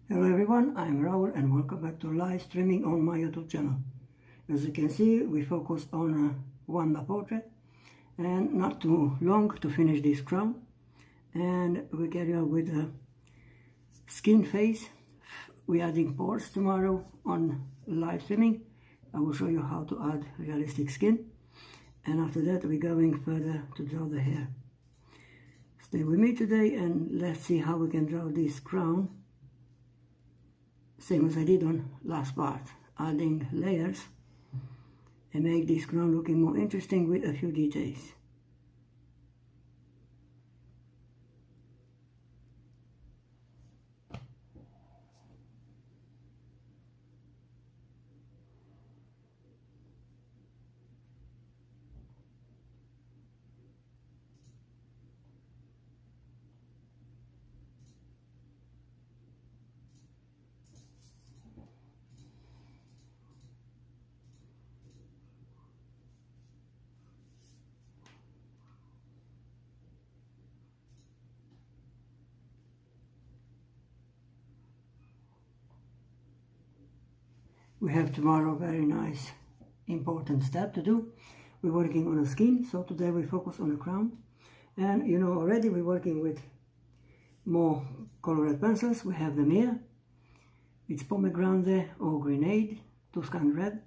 Hello everyone, I'm Raul and welcome back to live streaming on my YouTube channel. As you can see, we focus on a Wanda portrait and not too long to finish this crown. And we carry on with a skin face. We're adding pores tomorrow on live streaming. I will show you how to add realistic skin. And after that we're going further to draw the hair. Stay with me today and let's see how we can draw this crown. Same as I did on last part, adding layers and make this crown looking more interesting with a few details. We have tomorrow a very nice important step to do. We're working on the skin, so today we focus on the crown. And you know already we're working with more colored pencils. We have them here. It's pomegranate or grenade, Tuscan red,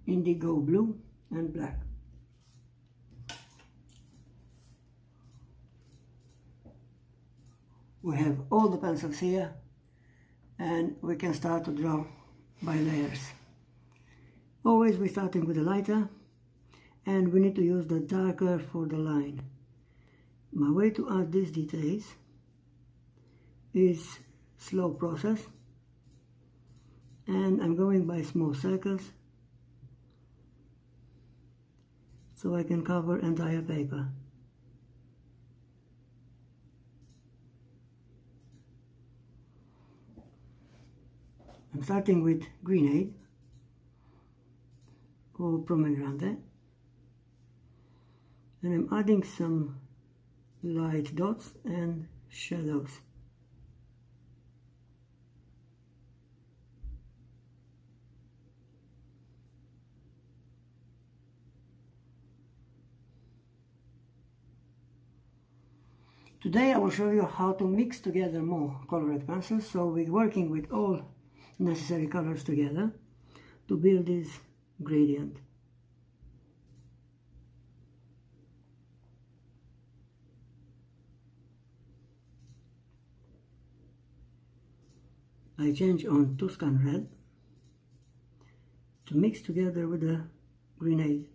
indigo blue and black. We have all the pencils here and we can start to draw by layers. Always we're starting with a lighter and we need to use the darker for the line. My way to add these details is slow process and I'm going by small circles so I can cover entire paper. I'm starting with grenade or pomegranate and I'm adding some light dots and shadows. Today I will show you how to mix together more colored pencils, so we're working with all necessary colors together to build this gradient. I change on Tuscan red to mix together with the grenade.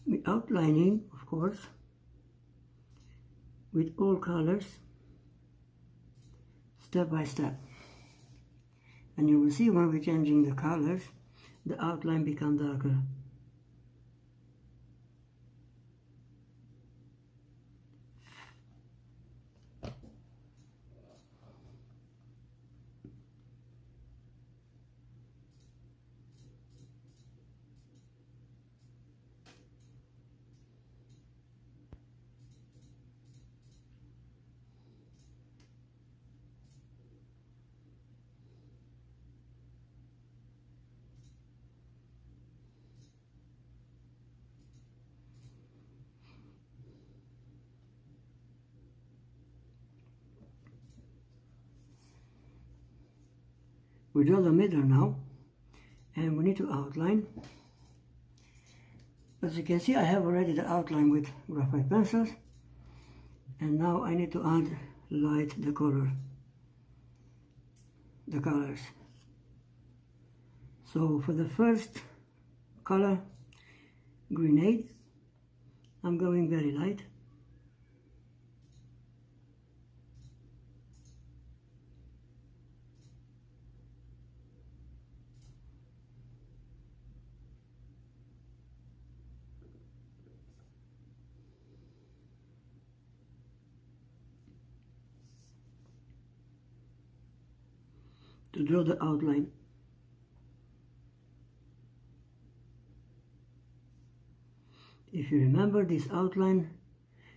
We're outlining, of course, with all colors, step by step. And you will see when we're changing the colors, the outline becomes darker. We draw the middle now and we need to outline. As you can see, I have already the outline with graphite pencils and now I need to add light the colors. So for the first color, grenade, I'm going very light. to draw the outline. If you remember this outline,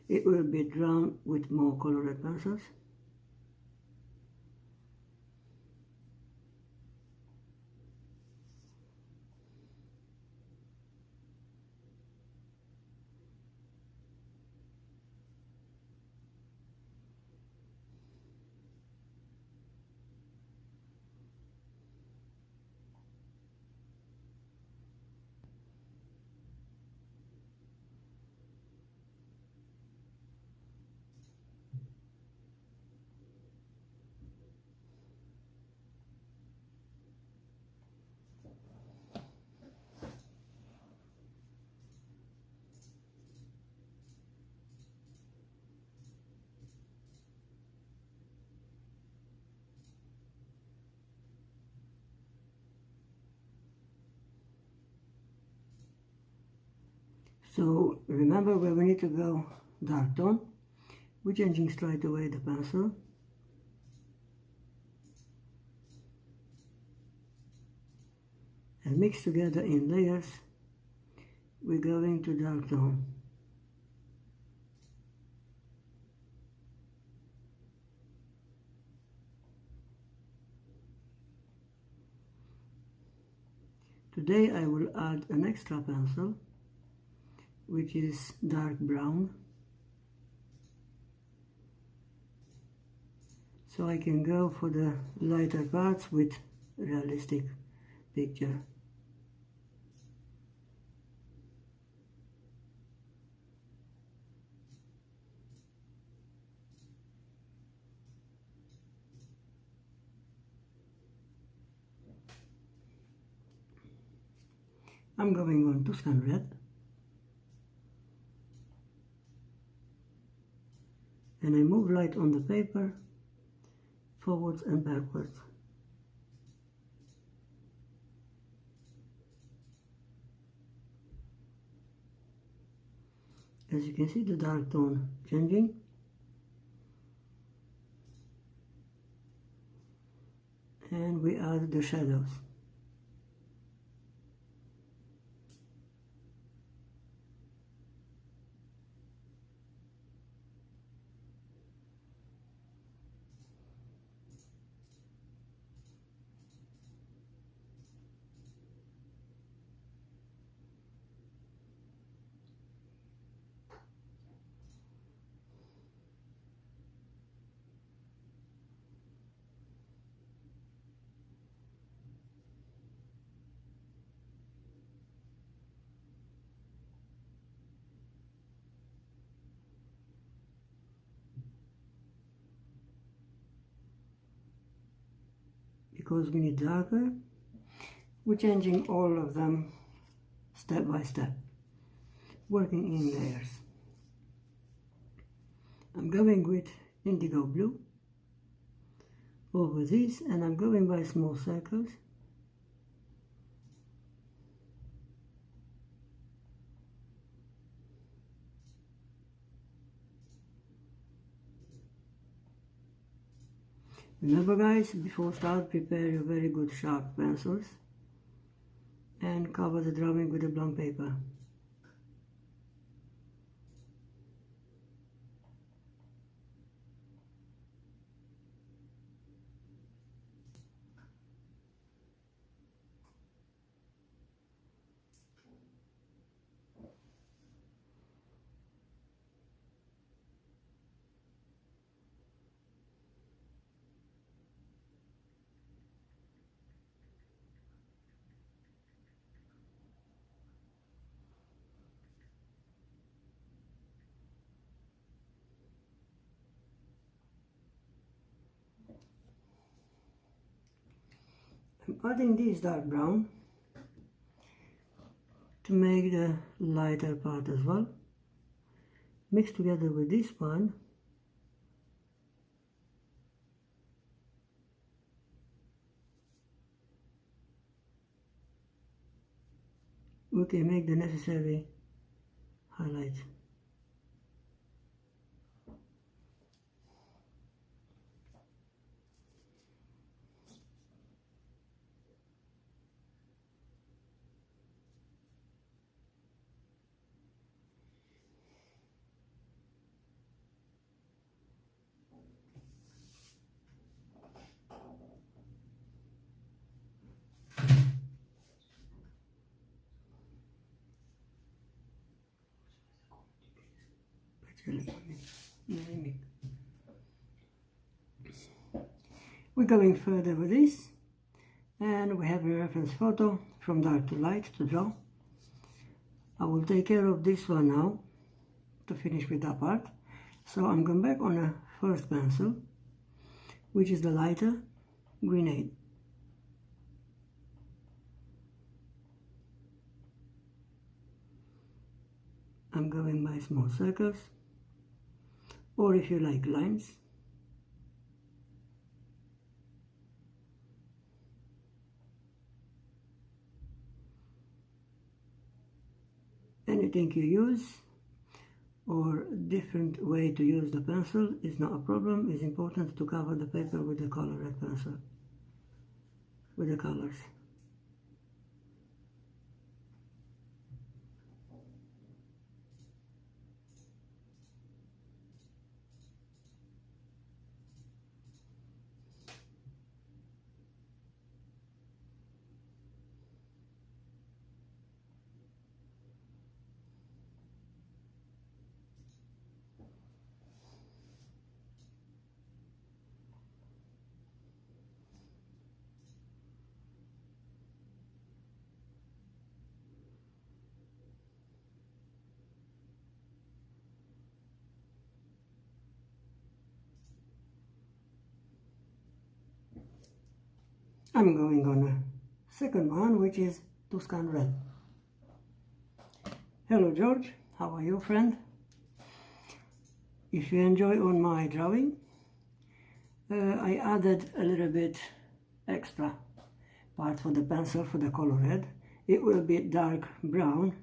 it will be drawn with more colored pencils. So remember where we need to go dark tone, we're changing straight away the pencil. And mix together in layers, we're going to dark tone. Today I will add an extra pencil, which is dark brown, so I can go for the lighter parts with realistic picture. I'm going on Tuscan red, and I move light on the paper forwards and backwards. As you can see, the dark tone changing. And we add the shadows. Because we need darker, we're changing all of them step by step, working in layers. I'm going with Indigo Blue over this, and I'm going by small circles. Remember guys, before start, prepare your very good sharp pencils and cover the drawing with a blank paper. I'm adding this dark brown to make the lighter part as well. Mix together with this one. We can make the necessary highlights. We're going further with this, and we have a reference photo from dark to light to draw. I will take care of this one now to finish with that part. So I'm going back on a first pencil, which is the lighter grenade. I'm going by small circles, or if you like, lines. Anything you use or different way to use the pencil is not a problem. It's important to cover the paper with the color red pencil, with the colors. I'm going on a second one, which is Tuscan red. Hello George, how are you, friend? If you enjoy on my drawing, I added a little bit extra part for the pencil for the color red. It will be dark brown.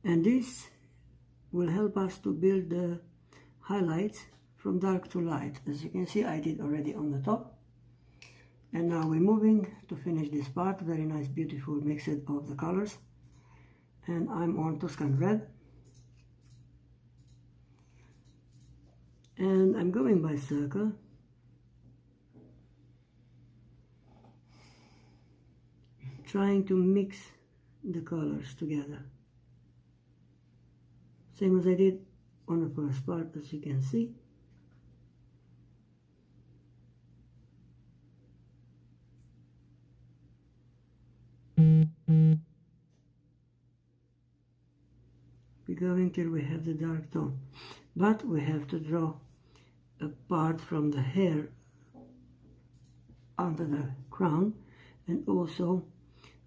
And this will help us to build the highlights from dark to light. As you can see, I did already on the top. And now we're moving to finish this part. Very nice, beautiful mix of the colors. And I'm on Tuscan red. And I'm going by circle. Trying to mix the colors together. Same as I did on the first part, as you can see. We're going till we have the dark tone, but we have to draw a part from the hair under the crown, and also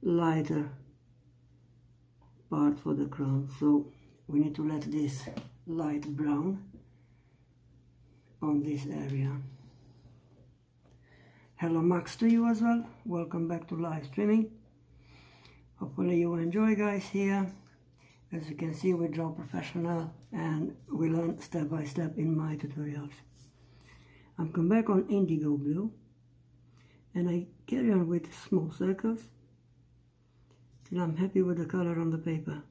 lighter part for the crown. So we need to let this light brown on this area. Hello Max to you as well. Welcome back to live streaming. Hopefully you enjoy, guys, here. As you can see, we draw professional and we learn step by step in my tutorials. I'm come back on Indigo Blue and I carry on with small circles till I'm happy with the color on the paper.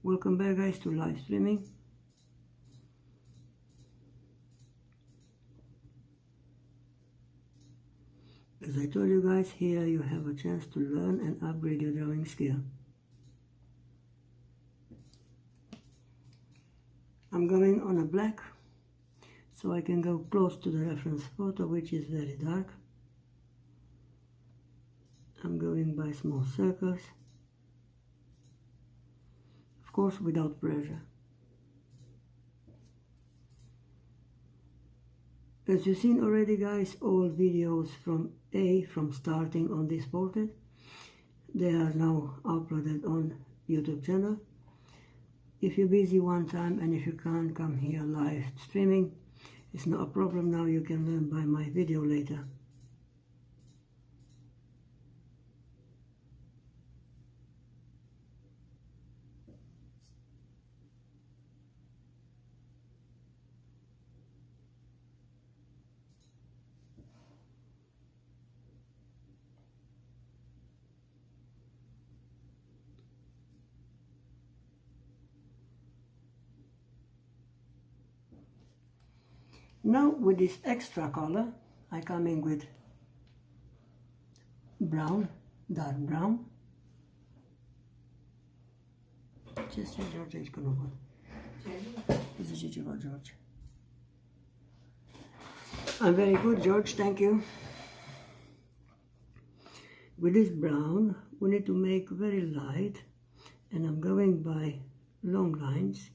Welcome back, guys, to live streaming. As I told you guys, here you have a chance to learn and upgrade your drawing skill. I'm going on a black so I can go close to the reference photo, which is very dark. I'm going by small circles. Of course, without pressure. As you've seen already, guys, all videos from starting on this portrait, they are now uploaded on YouTube channel. If you're busy one time and if you can't come here live streaming, it's not a problem. Now you can learn by my video later. Now with this extra color, I come in with brown, dark brown. Just George is going to This is George. I'm very good, George, thank you. With this brown, we need to make very light, and I'm going by long lines.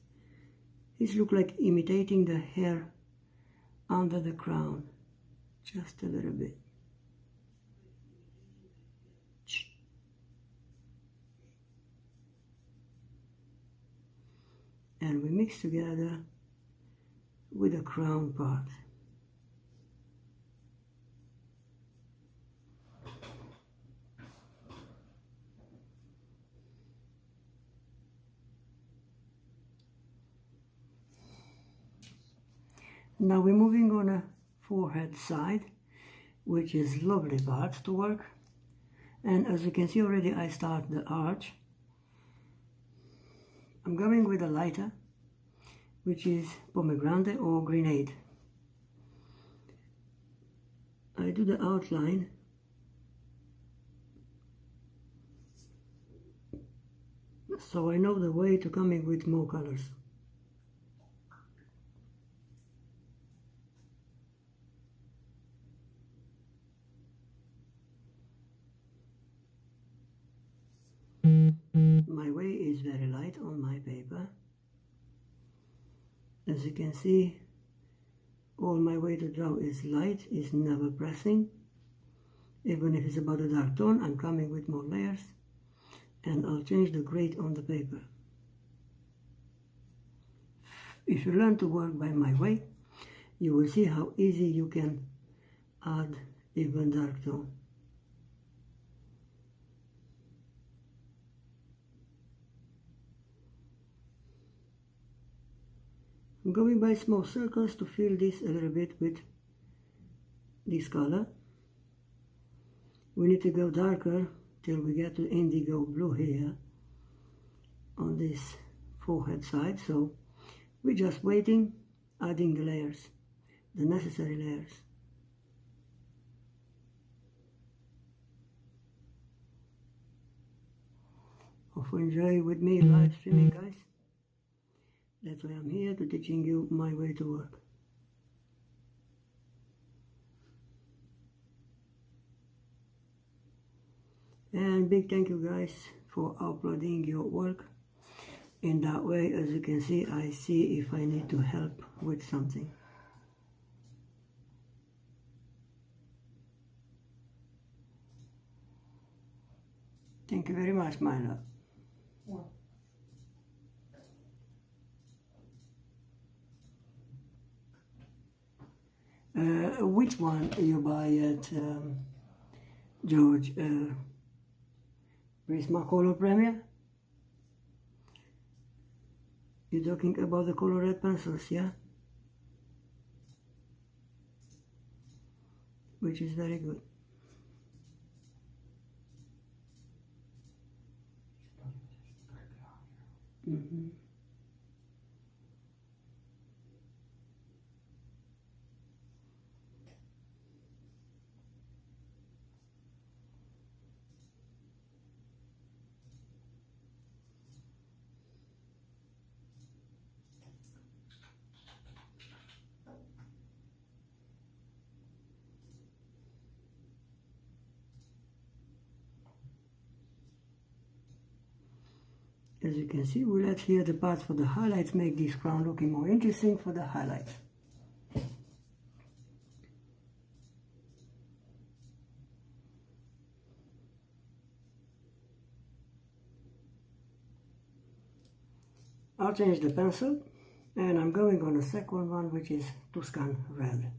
These look like imitating the hair under the crown, just a little bit. And we mix together with the crown part. Now we're moving on a forehead side, which is lovely part to work. And as you can see already, I start the arch. I'm going with a lighter, which is pomegranate or grenade. I do the outline so I know the way to come in with more colors. My way is very light on my paper. As you can see, all my way to draw is light, is never pressing. Even if it's about a dark tone, I'm coming with more layers, and I'll change the grade on the paper. If you learn to work by my way, you will see how easy you can add even dark tone. I'm going by small circles to fill this a little bit with this color. We need to go darker till we get to indigo blue here on this forehead side, so we're just waiting, adding the layers, the necessary layers. Hope you enjoy with me live streaming, guys. That's why I'm here, to teaching you my way to work. And big thank you guys for uploading your work. In that way, as you can see, I see if I need to help with something. Thank you very much, my love. Which one you buy at George? Prisma Color Premier? You're talking about the color red pencils, yeah? Which is very good. Mm-hmm. As you can see, we let here the parts for the highlights, make this crown looking more interesting for the highlights. I'll change the pencil, and I'm going on the second one, which is Tuscan Red.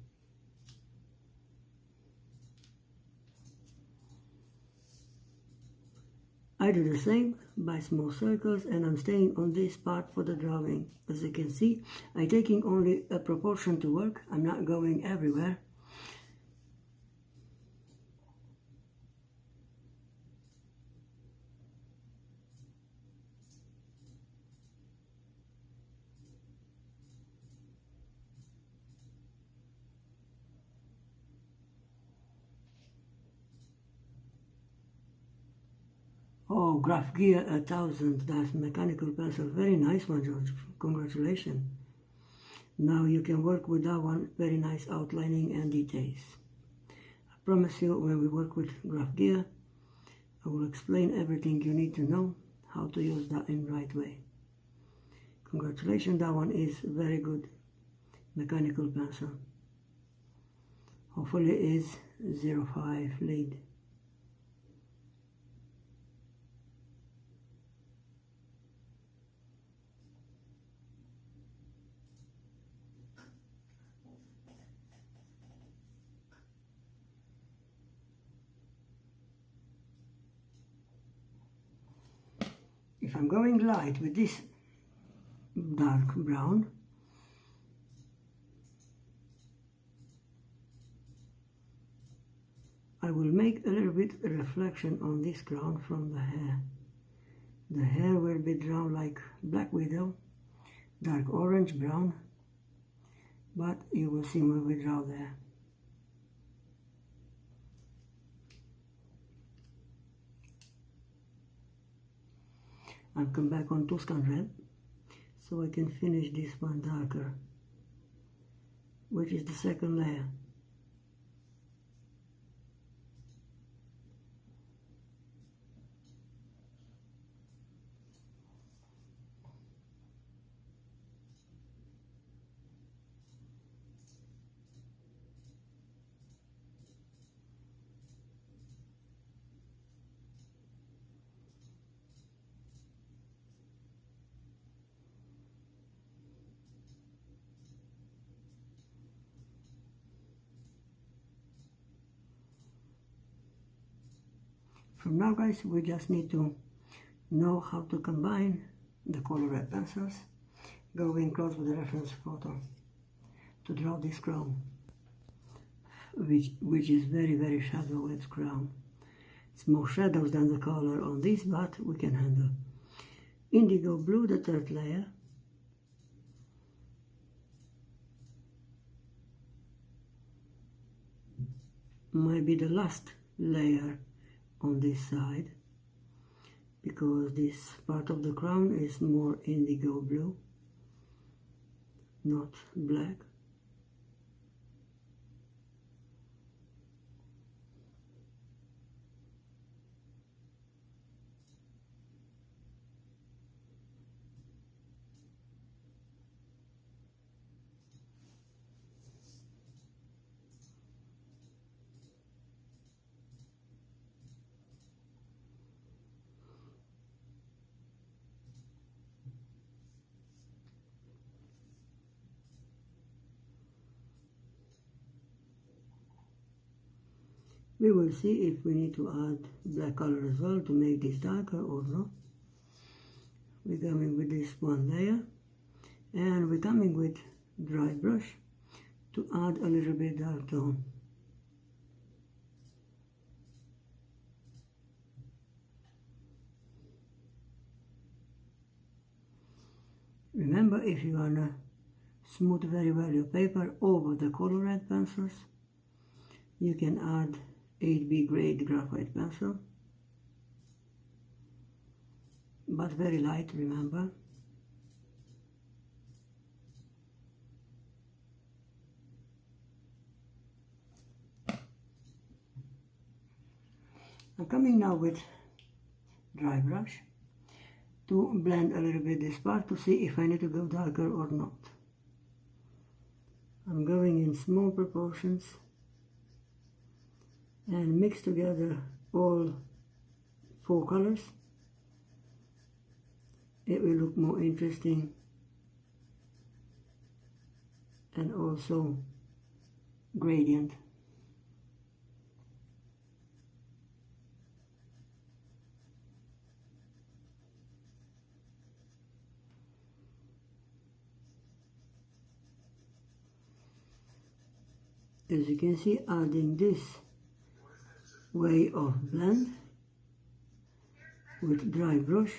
I do the same by small circles, and I'm staying on this part for the drawing. As you can see, I'm taking only a proportion to work. I'm not going everywhere. Oh, Graphgear 1000, that's mechanical pencil. Very nice one, George. Congratulations. Now you can work with that one. Very nice outlining and details. I promise you, when we work with Graphgear, I will explain everything you need to know, how to use that in the right way. Congratulations, that one is very good mechanical pencil. Hopefully it is 05 lead. If I'm going light with this dark brown, I will make a little bit reflection on this ground from the hair. The hair will be drawn like Black Widow, dark orange brown, but you will see when we draw there. I'll come back on Tuscan red so I can finish this one darker, which is the second layer. From now, guys, we just need to know how to combine the color red pencils, going close with the reference photo to draw this crown, which is very shadow with crown. It's more shadows than the color on this, but we can handle. Indigo blue, the third layer. Might be the last layer on this side, because this part of the crown is more indigo blue, not black. We will see if we need to add black color as well to make this darker or not. We're coming with this one layer, and we're coming with dry brush to add a little bit dark tone. Remember, if you want to smooth very well your paper over the color red pencils, you can add 8B grade graphite pencil, but very light, remember. I'm coming now with dry brush to blend a little bit this part to see if I need to go darker or not. I'm going in small proportions and mix together all 4 colors. It will look more interesting and also gradient. As you can see, adding this way of blend with dry brush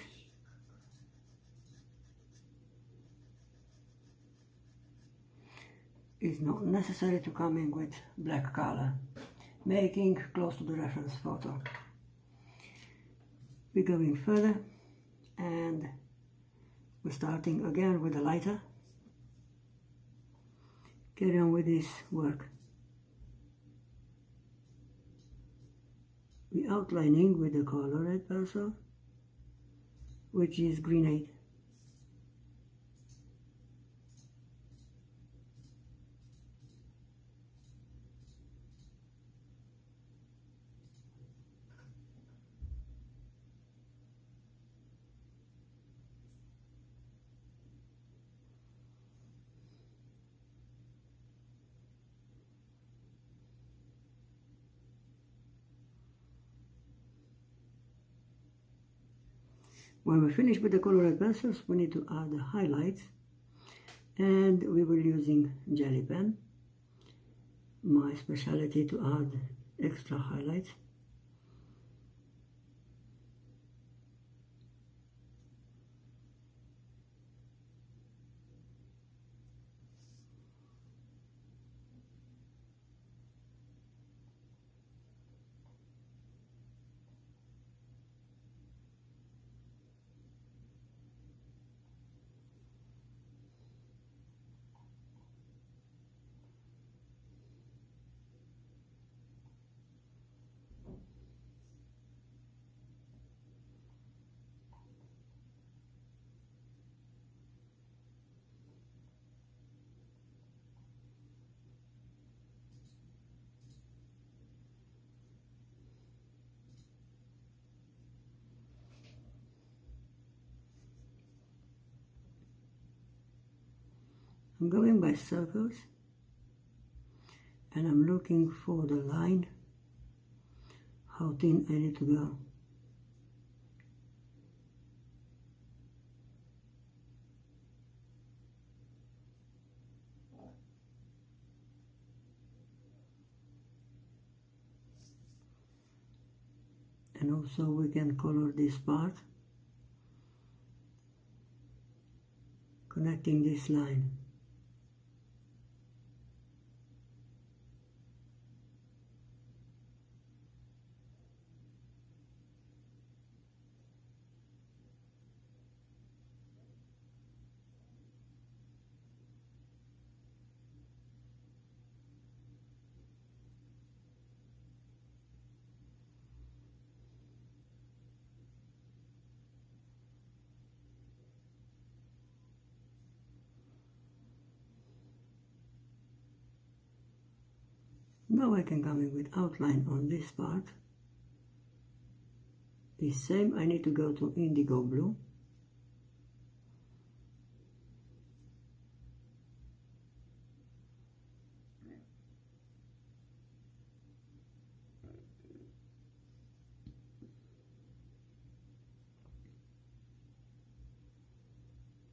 is not necessary to come in with black color, making close to the reference photo. We're going further and we're starting again with a lighter. Carry on with this work. We're outlining with the color red pencil, which is Graphite. When we finish with the colored pencils, we need to add the highlights, and we will using jelly pen, my specialty to add extra highlights. I'm going by circles and I'm looking for the line, how thin I need to go. And also we can color this part, connecting this line. Now I can come in with outline on this part. The same, I need to go to Indigo Blue.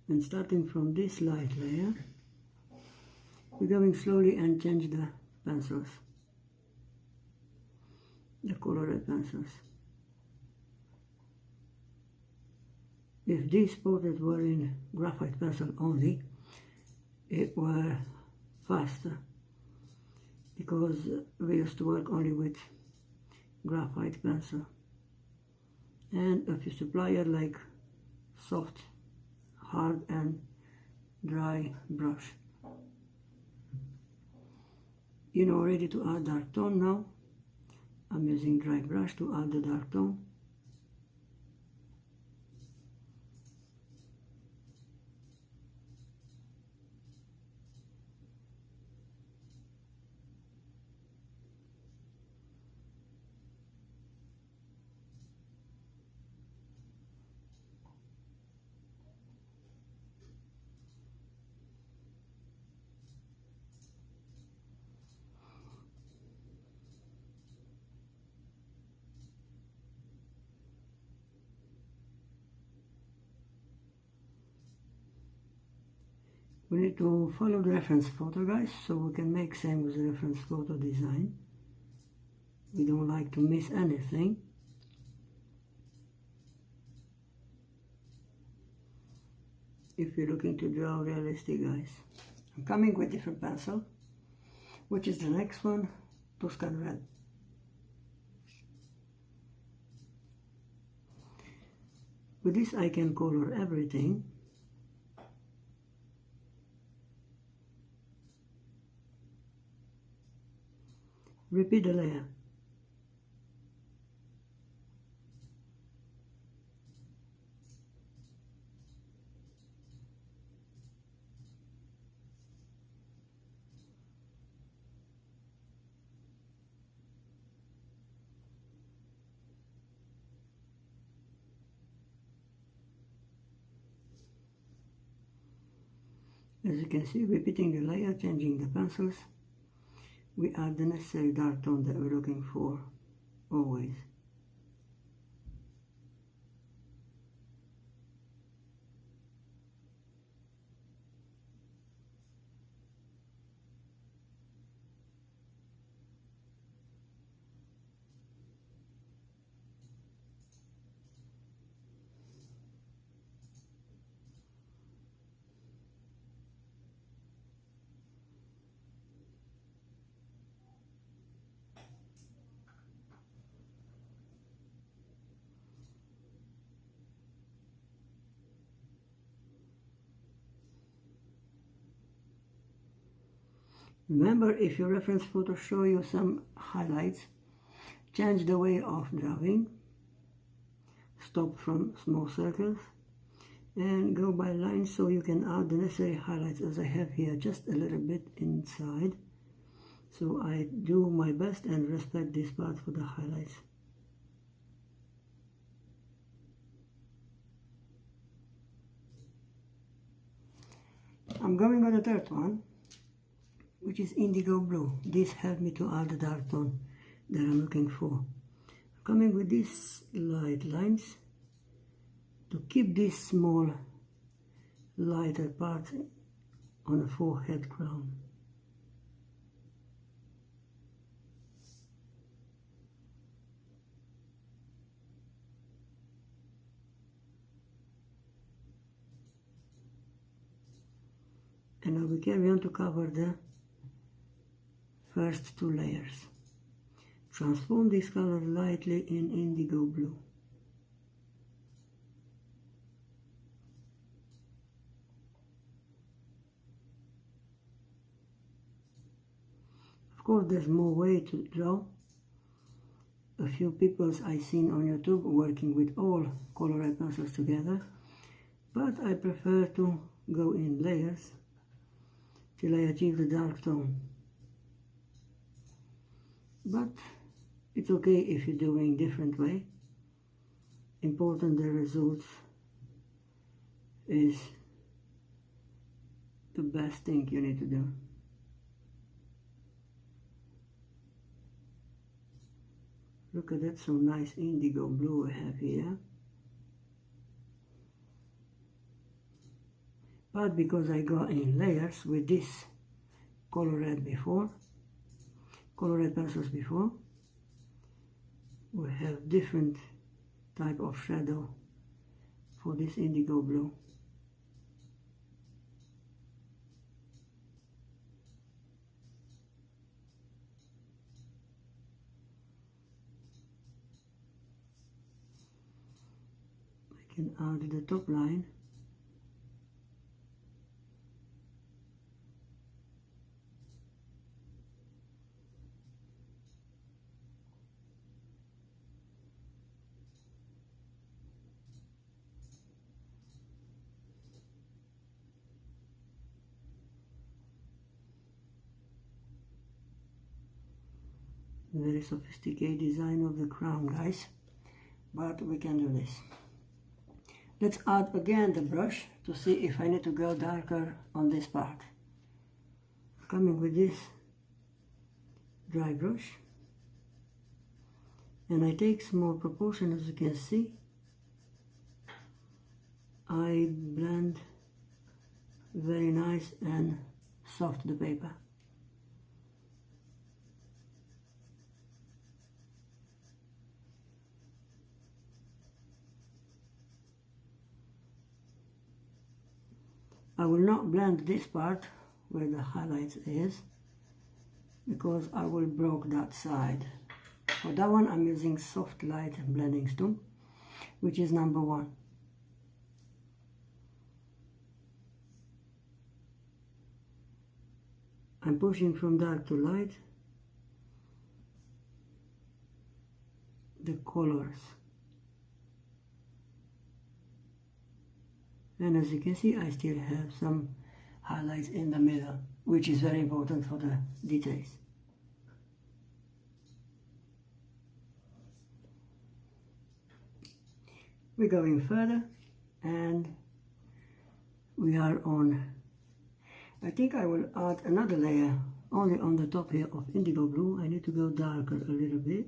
And starting from this light layer, we're going slowly and change the pencils, the colored pencils. If these portraits were in graphite pencil only, it were faster, because we used to work only with graphite pencil. And if you supplier like soft, hard and dry brush. You know, ready to add dark tone now. I'm using dry brush to add the dark tone. We need to follow the reference photo, guys, so we can make same with the reference photo design. We don't like to miss anything. If you're looking to draw realistic, guys. I'm coming with different pencil, which is the next one, Tuscan Red. With this I can color everything. Repeat the layer. As you can see, repeating the layer, changing the pencils, we add the necessary dark tone that we're looking for, always. Remember, if your reference photos show you some highlights, change the way of drawing, stop from small circles, and go by lines so you can add the necessary highlights, as I have here just a little bit inside. So I do my best and respect this part for the highlights. I'm going on the third one, which is Indigo Blue. This helped me to add the dark tone that I'm looking for. Coming with these light lines to keep this small lighter part on the forehead crown. And now we carry on to cover the first two layers. Transform this color lightly in Indigo Blue. Of course, there's more way to draw. A few people I've seen on YouTube working with all colored pencils together, but I prefer to go in layers till I achieve the dark tone. But it's okay if you're doing different way. Important the results is the best thing you need to do. Look at that, some nice indigo blue I have here. But because I got in layers with this colored pencils before, we have different type of shadow for this indigo blue. I can add the top line. Very sophisticated design of the crown, guys, but we can do this. Let's add again the brush to see if I need to go darker on this part. Coming with this dry brush, and I take small proportion, as you can see. I blend very nice and soft the paper. I will not blend this part where the highlights is, because I will broke that side. For that one I'm using soft light blending stump, which is number 1. I'm pushing from dark to light the colors, and as you can see I still have some highlights in the middle, which is very important for the details. We're going further and we are on, I think I will add another layer only on the top here of Indigo Blue. I need to go darker a little bit.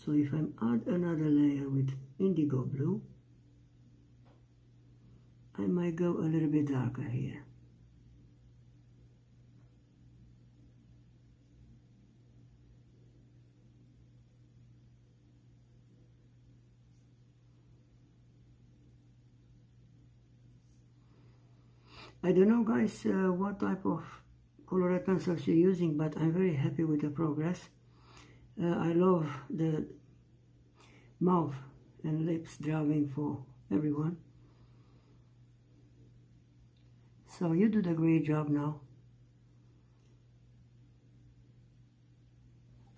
So if I add another layer with Indigo Blue, I might go a little bit darker here. I don't know guys what type of colored pencils you're using, but I'm very happy with the progress. I love the mouth and lips drawing for everyone. So you did a great job now,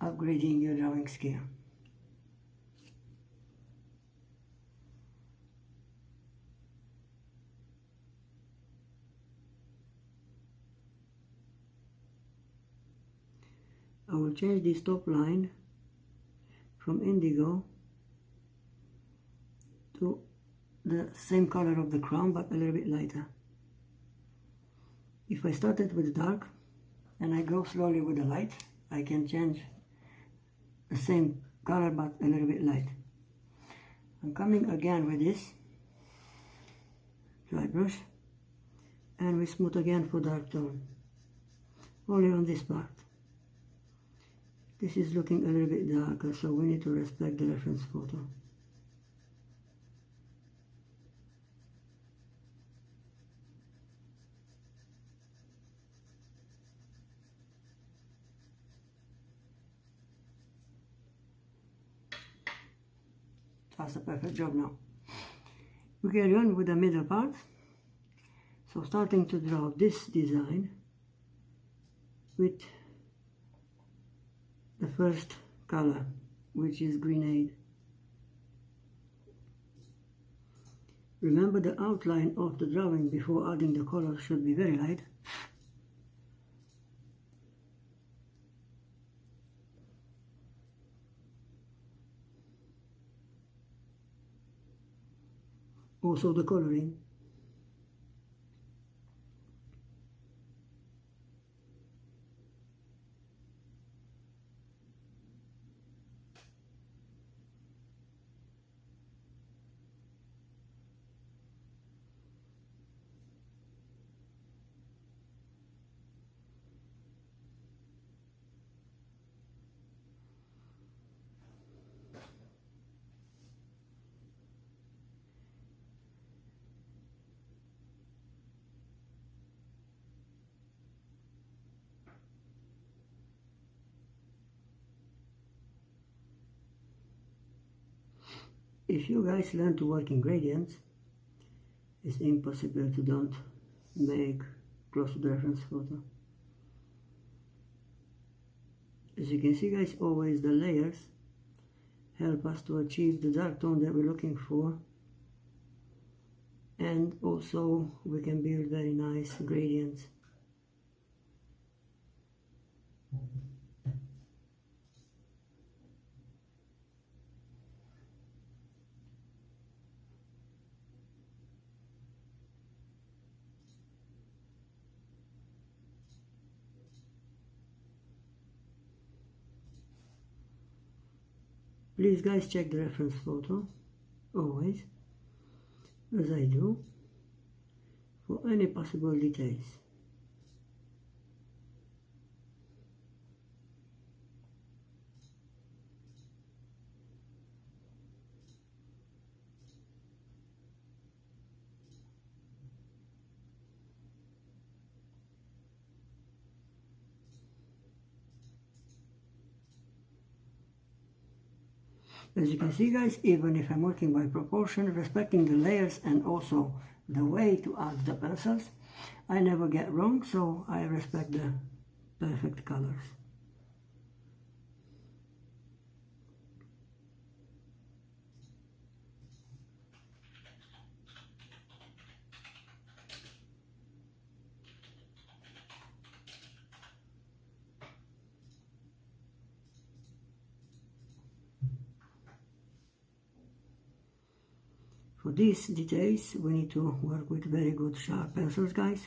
upgrading your drawing skill. I will change this top line from indigo to the same color of the crown, but a little bit lighter. If I started with dark and I go slowly with the light, I can change the same color but a little bit light. I'm coming again with this dry brush and we smooth again for dark tone, only on this part. This is looking a little bit darker, so we need to respect the reference photo. That's a perfect job now. We carry on with the middle part. So starting to draw this design with the first color, which is grenade. Remember, the outline of the drawing before adding the color should be very light. Also the coloring. If you guys learn to work in gradients, it's impossible to don't make close to the reference photo. As you can see guys, always the layers help us to achieve the dark tone that we're looking for, and also we can build very nice gradients. Please guys, check the reference photo always, as I do, for any possible details. As you can see guys, even if I'm working by proportion, respecting the layers and also the way to add the pencils, I never get wrong, so I respect the perfect colors. For these details we need to work with very good sharp pencils, guys.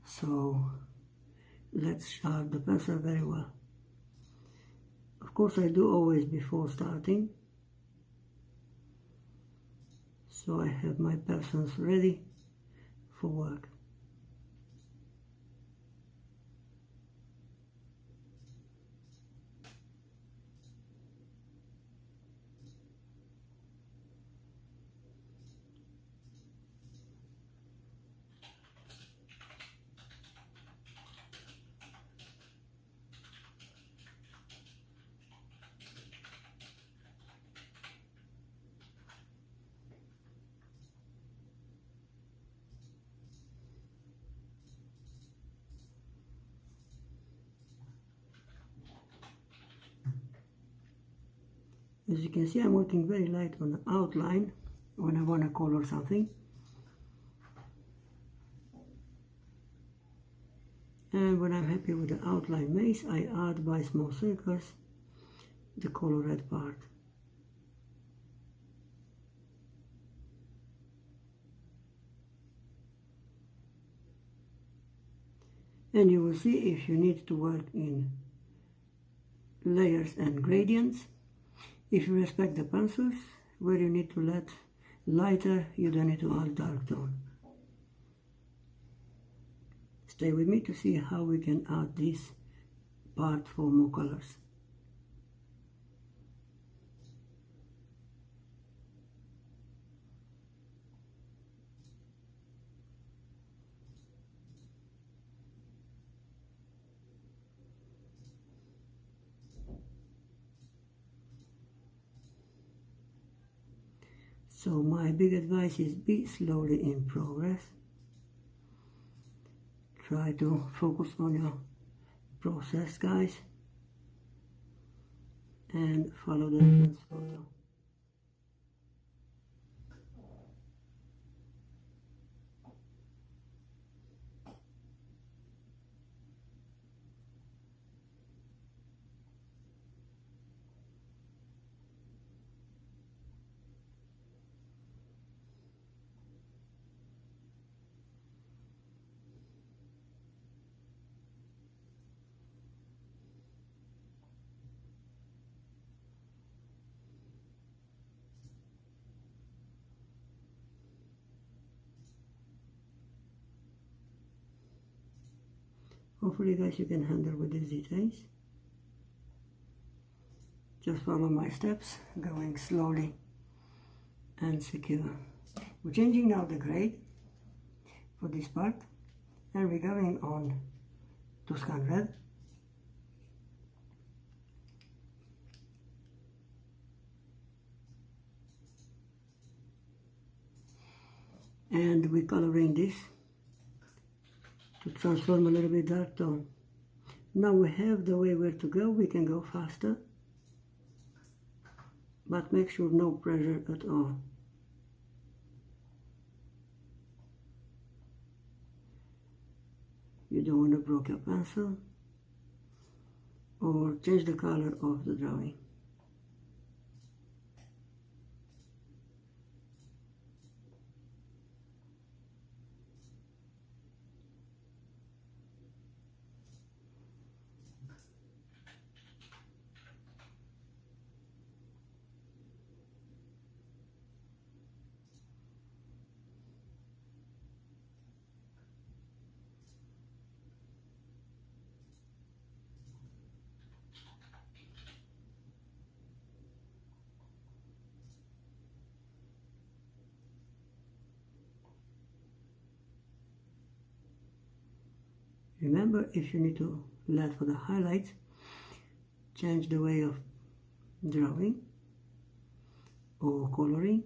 So let's sharpen the pencil very well. Of course I do always before starting, so I have my pencils ready for work. As you can see, I'm working very light on the outline when I want to color something. And when I'm happy with the outline maze, I add by small circles the color red part. And you will see if you need to work in layers and gradients. If you respect the pencils, where you need to let lighter, you don't need to add dark tone. Stay with me to see how we can add this part for more colors. So my big advice is be slowly in progress. Try to focus on your process, guys, and follow the reference photo. Hopefully, guys, you can handle with these details. Just follow my steps, going slowly and secure. We're changing now the grade for this part, and we're going on Tuscan red. And we're coloring this to transform a little bit dark tone. Now we have the way where to go. We can go faster, but make sure no pressure at all. You don't want to break your pencil or change the color of the drawing. Remember, if you need to let for the highlights, change the way of drawing or coloring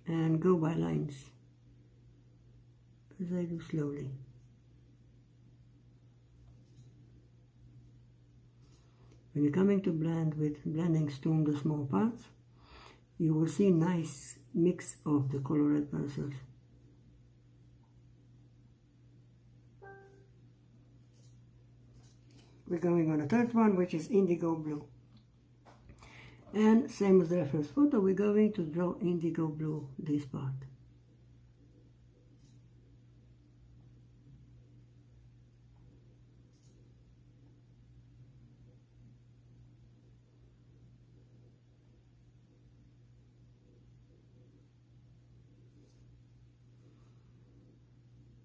and go by lines, as I do slowly. When you're coming to blend with blending stump the small parts, you will see nice mix of the colored pencils. We're going on the third one, which is Indigo Blue. And same as the reference photo, we're going to draw Indigo Blue this part.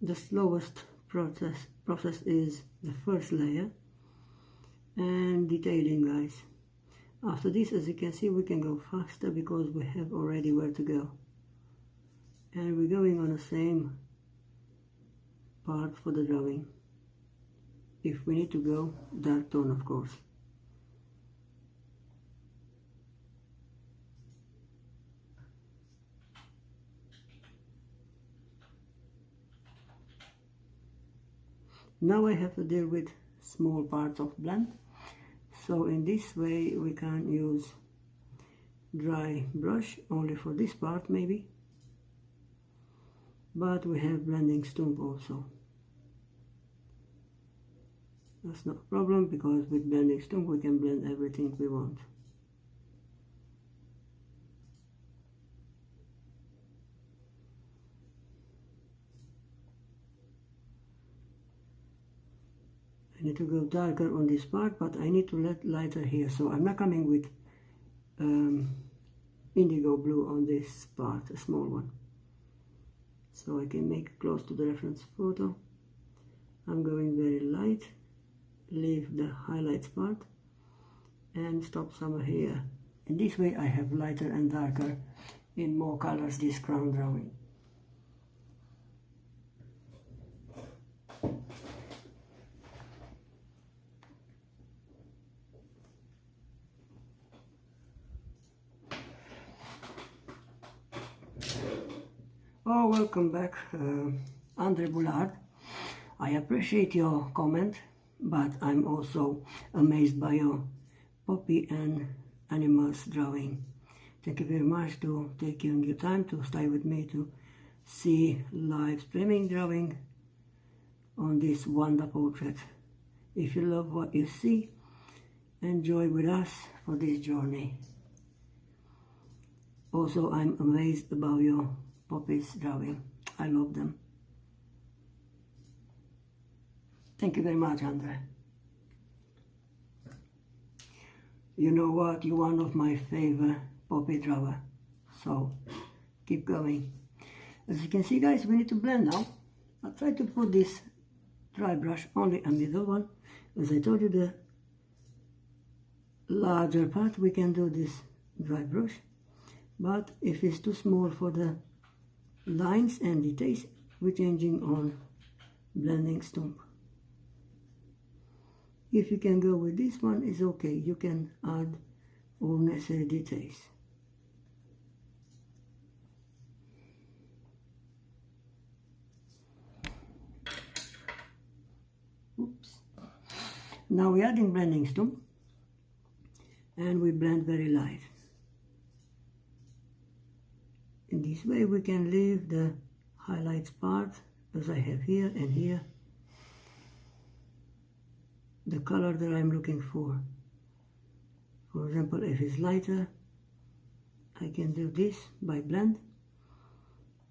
The slowest process is the first layer and detailing, guys. After this, as you can see, we can go faster because we have already where to go. And we're going on the same part for the drawing. If we need to go dark tone, of course. Now I have to deal with small parts of blend. So in this way we can use dry brush only for this part maybe. But we have blending stump also. That's not a problem because with blending stump we can blend everything we want. I need to go darker on this part, but I need to let lighter here, so I'm not coming with indigo blue on this part, a small one, so I can make it close to the reference photo. I'm going very light, leave the highlights part and stop somewhere here. In this way I have lighter and darker in more colors this crown drawing. Oh, welcome back, Andre Boulard. I appreciate your comment, but I'm also amazed by your poppy and animals drawing. Thank you very much to taking your time to stay with me to see live streaming drawing on this Wanda portrait. If you love what you see, enjoy with us for this journey. Also, I'm amazed about your poppies drawing. I love them. Thank you very much, Andre. You know what? You're one of my favorite poppy drawer. So keep going. As you can see, guys, we need to blend now. I'll try to put this dry brush only a middle one. As I told you, the larger part we can do this dry brush. But if it's too small for the lines and details, we're changing on blending stump. If you can go with this one, it's okay. You can add all necessary details. Oops. Now we're adding blending stump and we blend very light. In this way we can leave the highlights part as I have here and here, the color that I'm looking for. For example, if it's lighter, I can do this by blend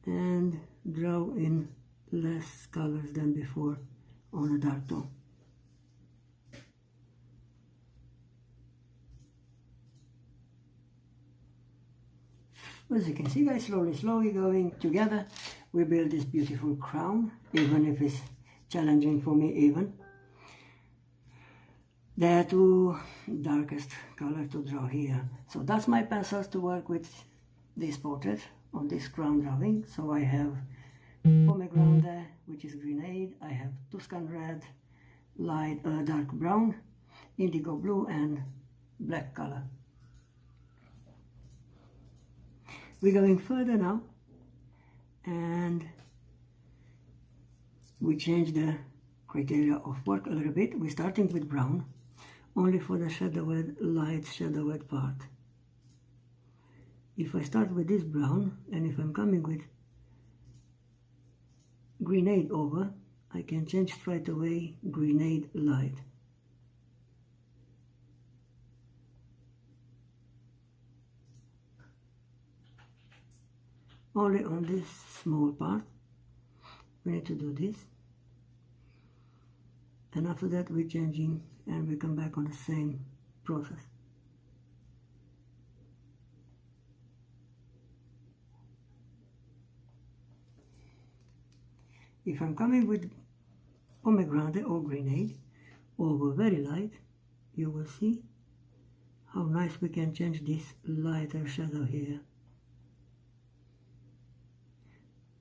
and draw in less colors than before on a dark tone. As you can see, guys, slowly going together, we build this beautiful crown, even if it's challenging for me even. There are two darkest colors to draw here. So that's my pencils to work with this portrait on this crown drawing. So I have pomegranate there, which is grenade. I have Tuscan red, light dark brown, indigo blue and black color. We're going further now and we change the criteria of work a little bit. We're starting with brown. only for the shadowed, light shadowed part. If I start with this brown, and if I'm coming with grenade over, I can change straight away grenade light. Only on this small part we need to do this, and after that we're changing and we come back on the same process. If I'm coming with pomegranate or grenade over very light, you will see how nice we can change this lighter shadow here.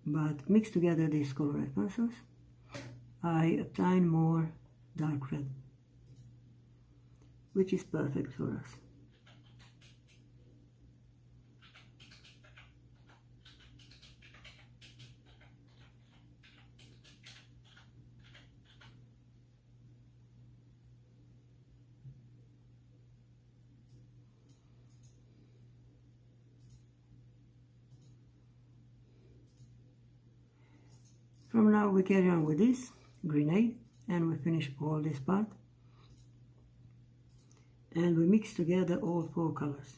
But mix together these colored pencils, I obtain more dark red, which is perfect for us. From now we carry on with this grenade and we finish all this part, and we mix together all four colors.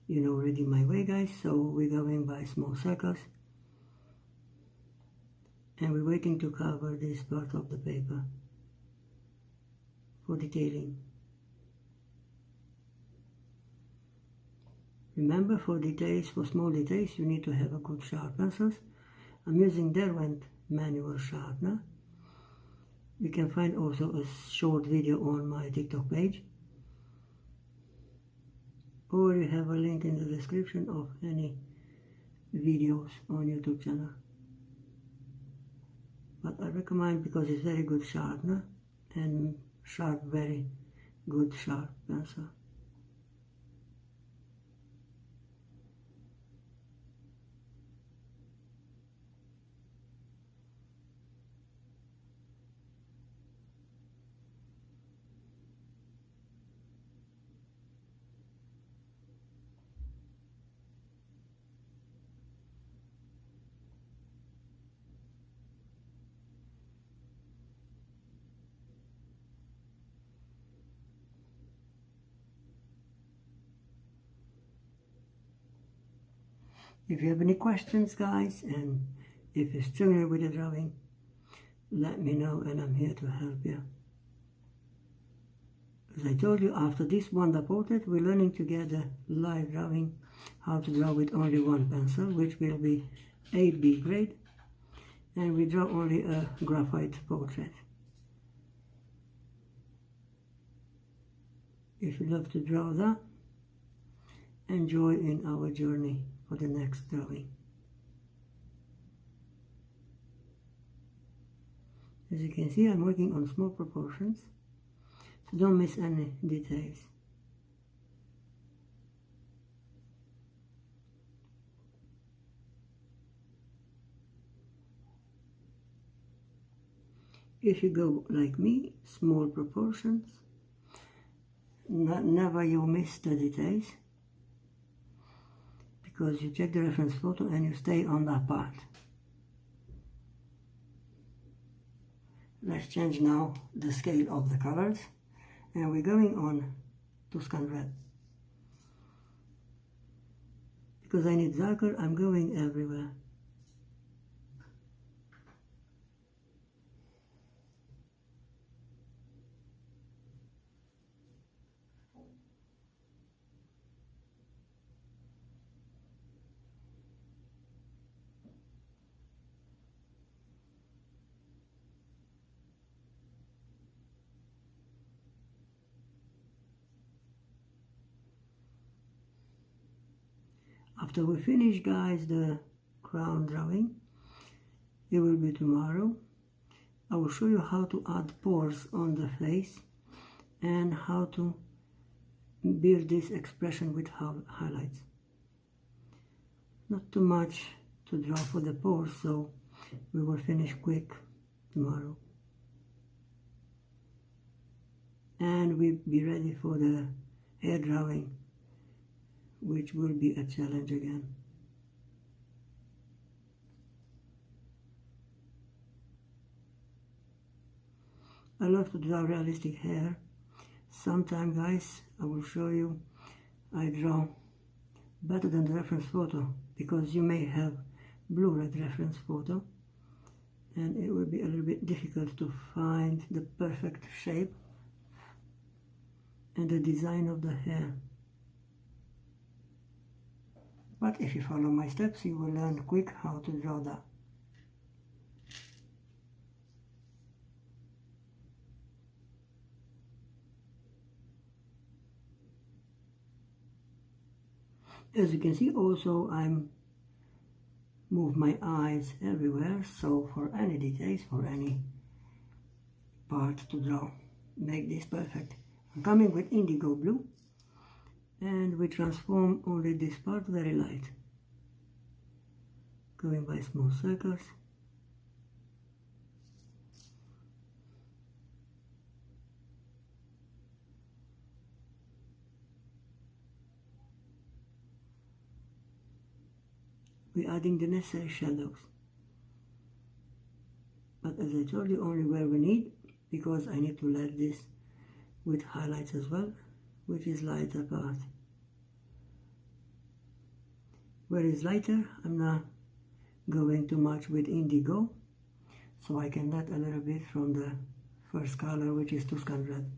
You know already my way, guys, so we're going by small circles and we're waiting to cover this part of the paper for detailing. Remember, for details, for small details, you need to have a good sharp pencils. I'm using Derwent manual sharpener. You can find also a short video on my TikTok page, or you have a link in the description of any videos on YouTube channel. But I recommend, because it's very good sharpener and sharp, very good sharp pencil. If you have any questions, guys, and if you're struggling with the drawing, let me know and I'm here to help you. As I told you, after this Wanda portrait, we're learning together live drawing, how to draw with only one pencil, which will be 8B grade, and we draw only a graphite portrait. If you love to draw that, enjoy in our journey for the next drawing. As you can see, I'm working on small proportions, so don't miss any details. If you go like me, small proportions, never you miss the details, because you check the reference photo and you stay on that part. Let's change now the scale of the colors, and we're going on Tuscan red. Because I need darker, I'm going everywhere. After we finish, guys, the crown drawing, it will be tomorrow. I will show you how to add pores on the face and how to build this expression with highlights. Not too much to draw for the pose, so we will finish quick tomorrow. And we'll be ready for the hair drawing, which will be a challenge again. I love to draw realistic hair. Sometime, guys, I will show you I draw better than the reference photo, because you may have blue-red reference photo and it will be a little bit difficult to find the perfect shape and the design of the hair. But if you follow my steps, you will learn quick how to draw that. As you can see, also I'm move my eyes everywhere, so for any details, for any part to draw, make this perfect. I'm coming with Indigo Blue, and we transform only this part very light, going by small circles. We're adding the necessary shadows, but as I told you, only where we need, because I need to let this with highlights as well, which is lighter part. Where is lighter, I'm not going too much with indigo, so I can let a little bit from the first color, which is Tuscan red.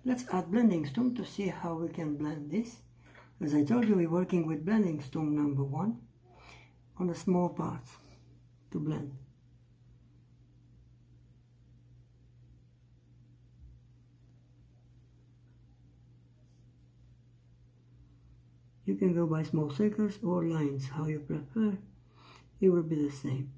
Let's add blending stump to see how we can blend this. As I told you, we're working with blending stump number 1 on the small parts to blend. You can go by small circles or lines, how you prefer. It will be the same.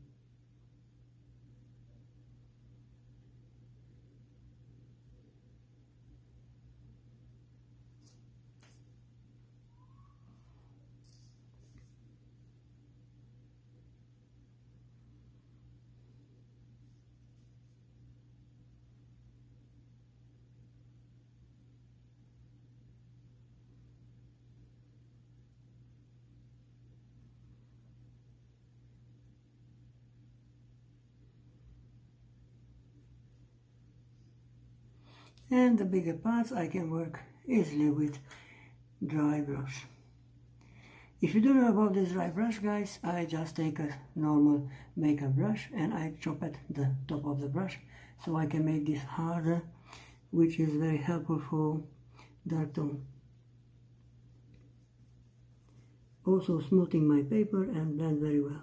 And the bigger parts I can work easily with dry brush. If you don't know about this dry brush, guys, I just take a normal makeup brush and I chop at the top of the brush so I can make this harder, which is very helpful for dark tone. Also smoothing my paper and blend very well.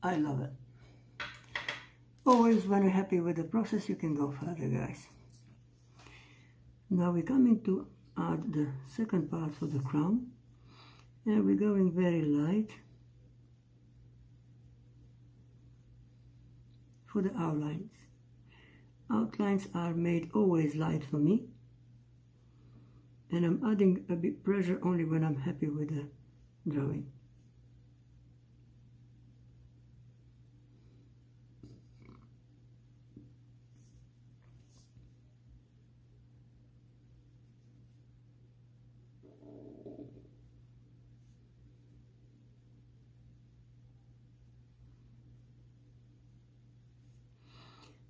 I love it. Always when you're happy with the process, you can go further, guys. Now we're coming to add the second part for the crown, and we're going very light for the outlines. Outlines are made always light for me, and I'm adding a bit pressure only when I'm happy with the drawing.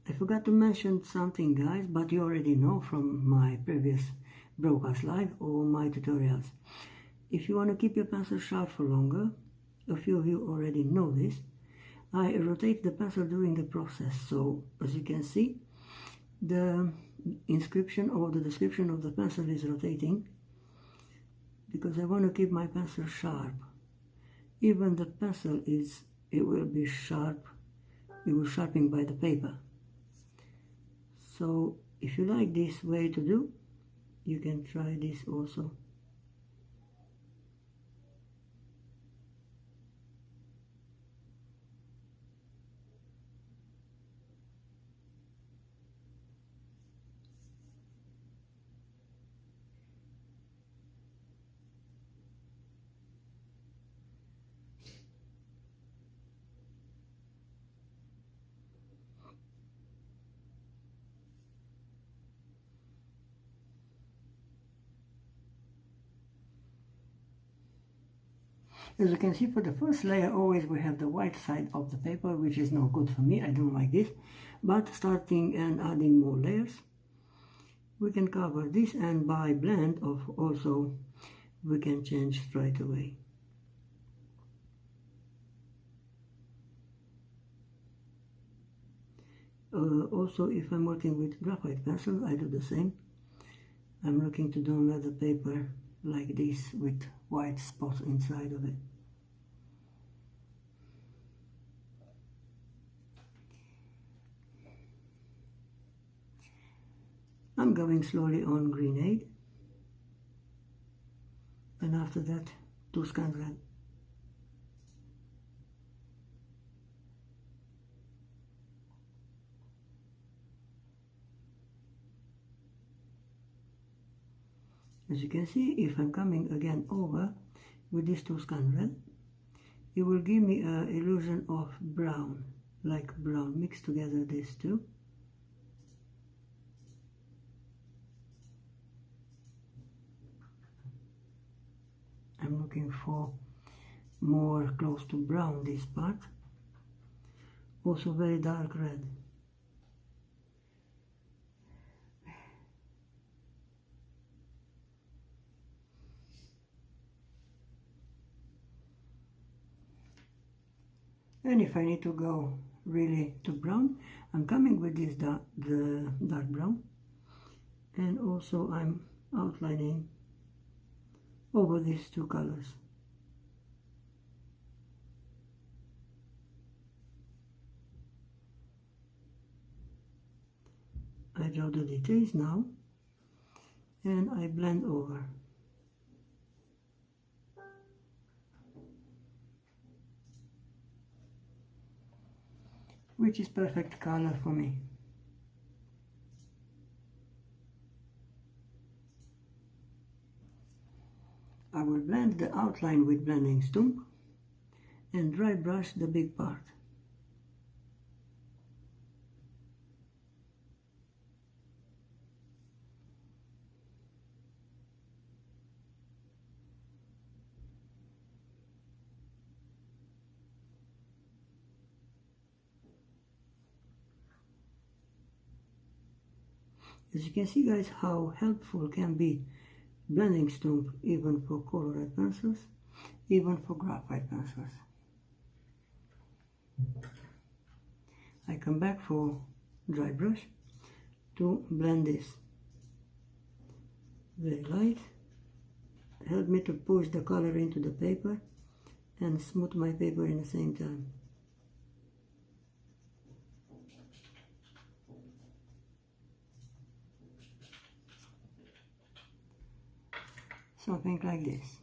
I forgot to mention something, guys, but you already know from my previous broadcast live or my tutorials. If you want to keep your pencil sharp for longer, a few of you already know this, I rotate the pencil during the process. So as you can see, the inscription or the description of the pencil is rotating because I want to keep my pencil sharp. Even the pencil it will be sharp, it will sharpen by the paper. So if you like this way to do, you can try this also. As you can see, for the first layer, always we have the white side of the paper, which is not good for me. I don't like this. But starting and adding more layers, we can cover this, and by blend of also, we can change straight away. Also, if I'm working with graphite pencils, I do the same. I'm looking to don't let the paper like this with white spots inside of it. I'm going slowly on Grenade, and after that Tuscan Red. As you can see, if I'm coming again over with this Tuscan Red, it will give me an illusion of brown, like brown, mix together these two. I'm looking for more close to brown this part. Also very dark red. And if I need to go really to brown, I'm coming with this the dark brown, and also I'm outlining over these two colors. I draw the details now, and I blend over. Which is perfect color for me. I will blend the outline with blending stump and dry brush the big part. As you can see, guys, how helpful can be blending stump even for colored pencils, even for graphite pencils. I come back for dry brush to blend this. Very light. Help me to push the color into the paper and smooth my paper in the same time. Something like this.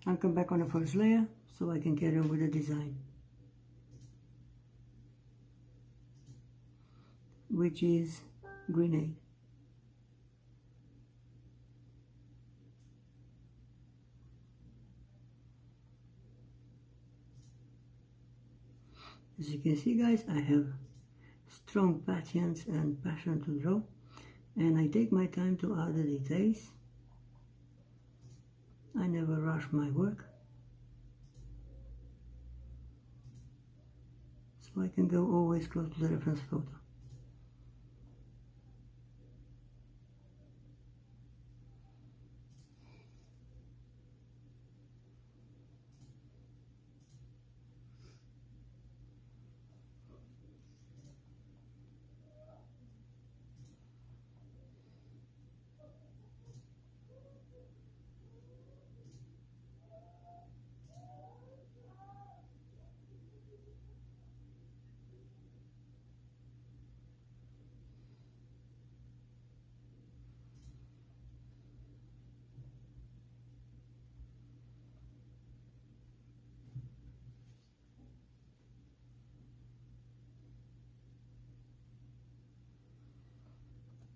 I'll come back on the first layer so I can carry on with the design, which is Grenade. As you can see, guys, I have strong patience and passion to draw, and I take my time to add the details. I never rush my work, so I can go always close to the reference photo.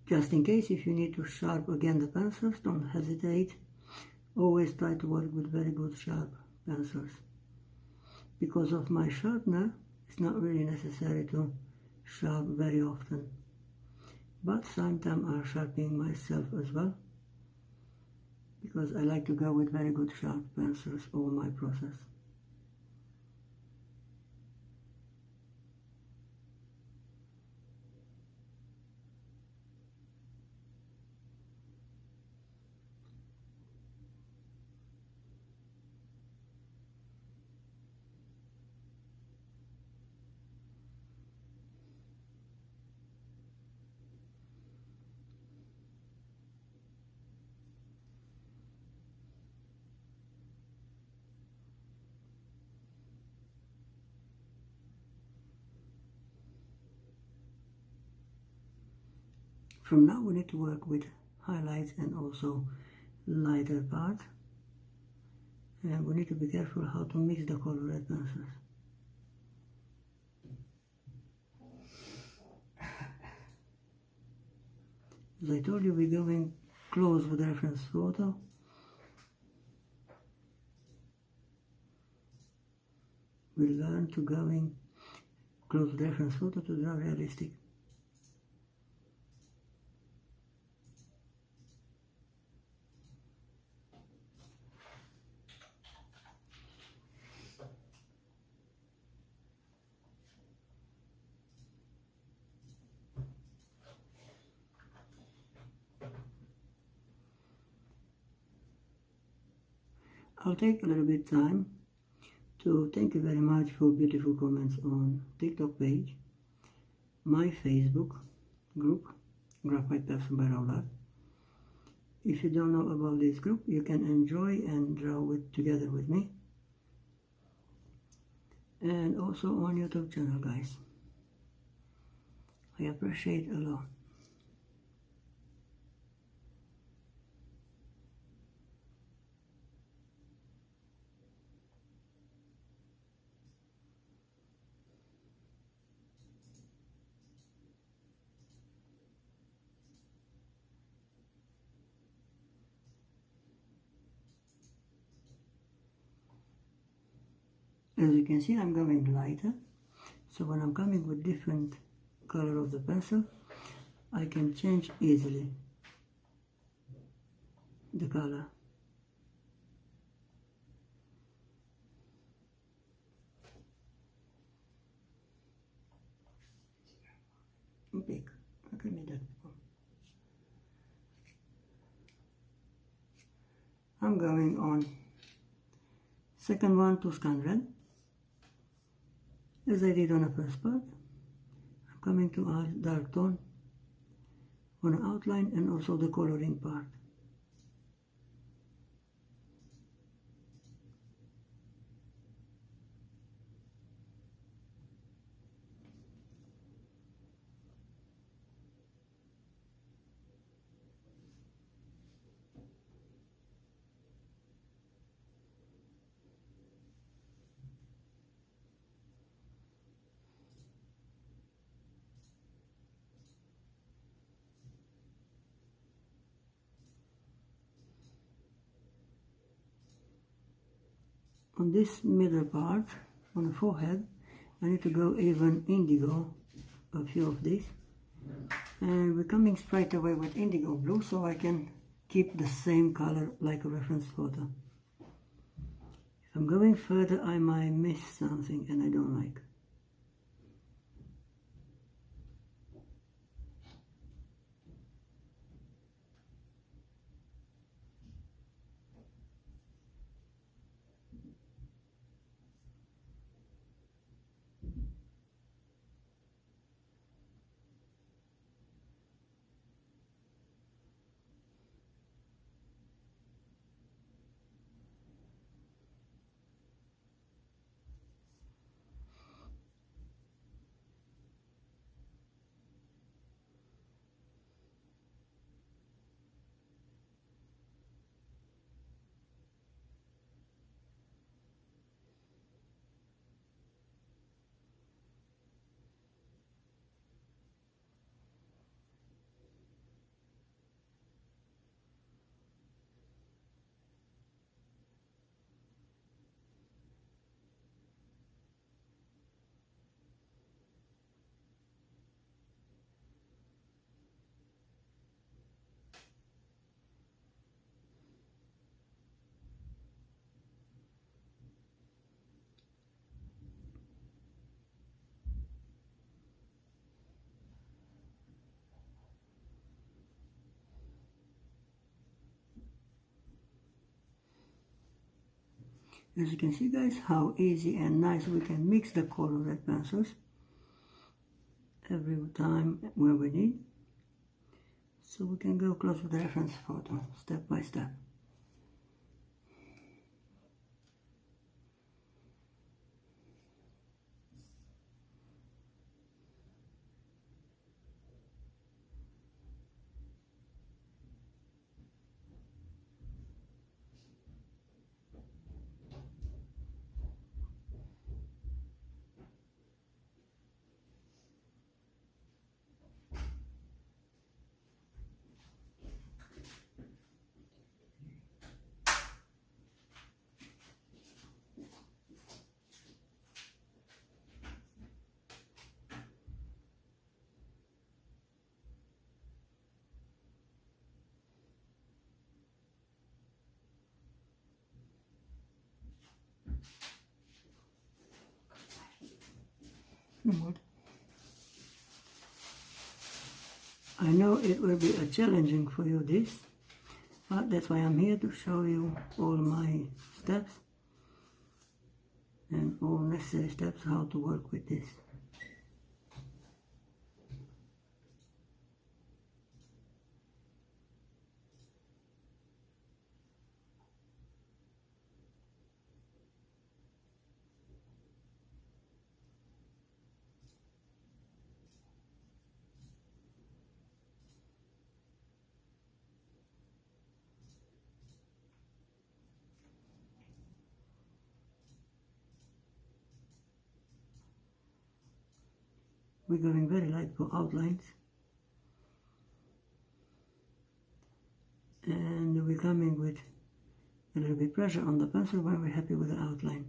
Just in case, if you need to sharp again the pencils, don't hesitate. Always try to work with very good sharp pencils. Because of my sharpener, it's not really necessary to sharp very often. But sometimes I'm sharpening myself as well, because I like to go with very good sharp pencils over my process. From now we need to work with highlights and also lighter parts, and we need to be careful how to mix the colored pencils. As I told you, we're going close with the reference photo. We learn to going close with the reference photo to draw realistic. I'll take a little bit time to thank you very much for beautiful comments on TikTok page, my Facebook group, Graphite by Raul. If you don't know about this group, you can enjoy and draw together with me. And also on YouTube channel, guys. I appreciate a lot. As you can see, I'm going lighter, so when I'm coming with different color of the pencil, I can change easily the color. Big. Look at me that before. I'm going on second one to scan red. As I did on the first part, I'm coming to add dark tone on the outline and also the coloring part. On this middle part, on the forehead, I need to go even indigo, a few of these. And we're coming straight away with indigo blue so I can keep the same color like a reference photo. If I'm going further I might miss something and I don't like. As you can see guys, how easy and nice we can mix the color red pencils every time where we need. So we can go close with the reference photo, step by step. I know it will be a challenging for you this, but that's why I'm here to show you all my steps and all necessary steps how to work with this. We're going very light for outlines, and we're coming with a little bit pressure on the pencil when we're happy with the outline.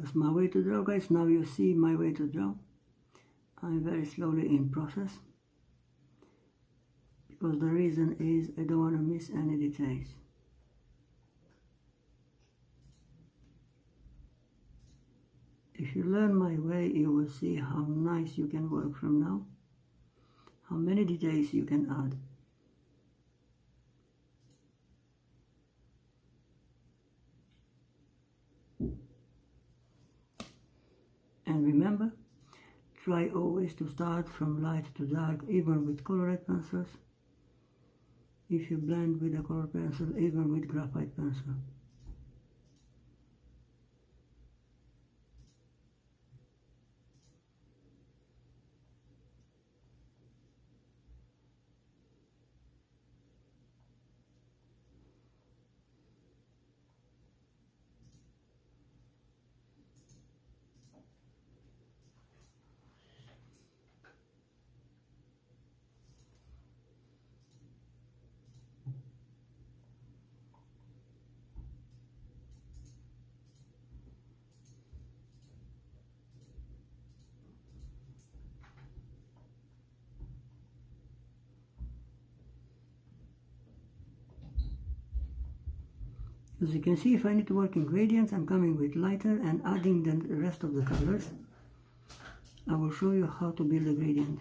That's my way to draw, guys. Now you see my way to draw. I'm very slowly in process because the reason is I don't want to miss any details. If you learn my way, you will see how nice you can work from now, how many details you can add. And remember, try always to start from light to dark, even with colored pencils. If you blend with a color pencil, even with graphite pencil. As you can see, if I need to work in gradients, I'm coming with lighter and adding the rest of the colors. I will show you how to build a gradient.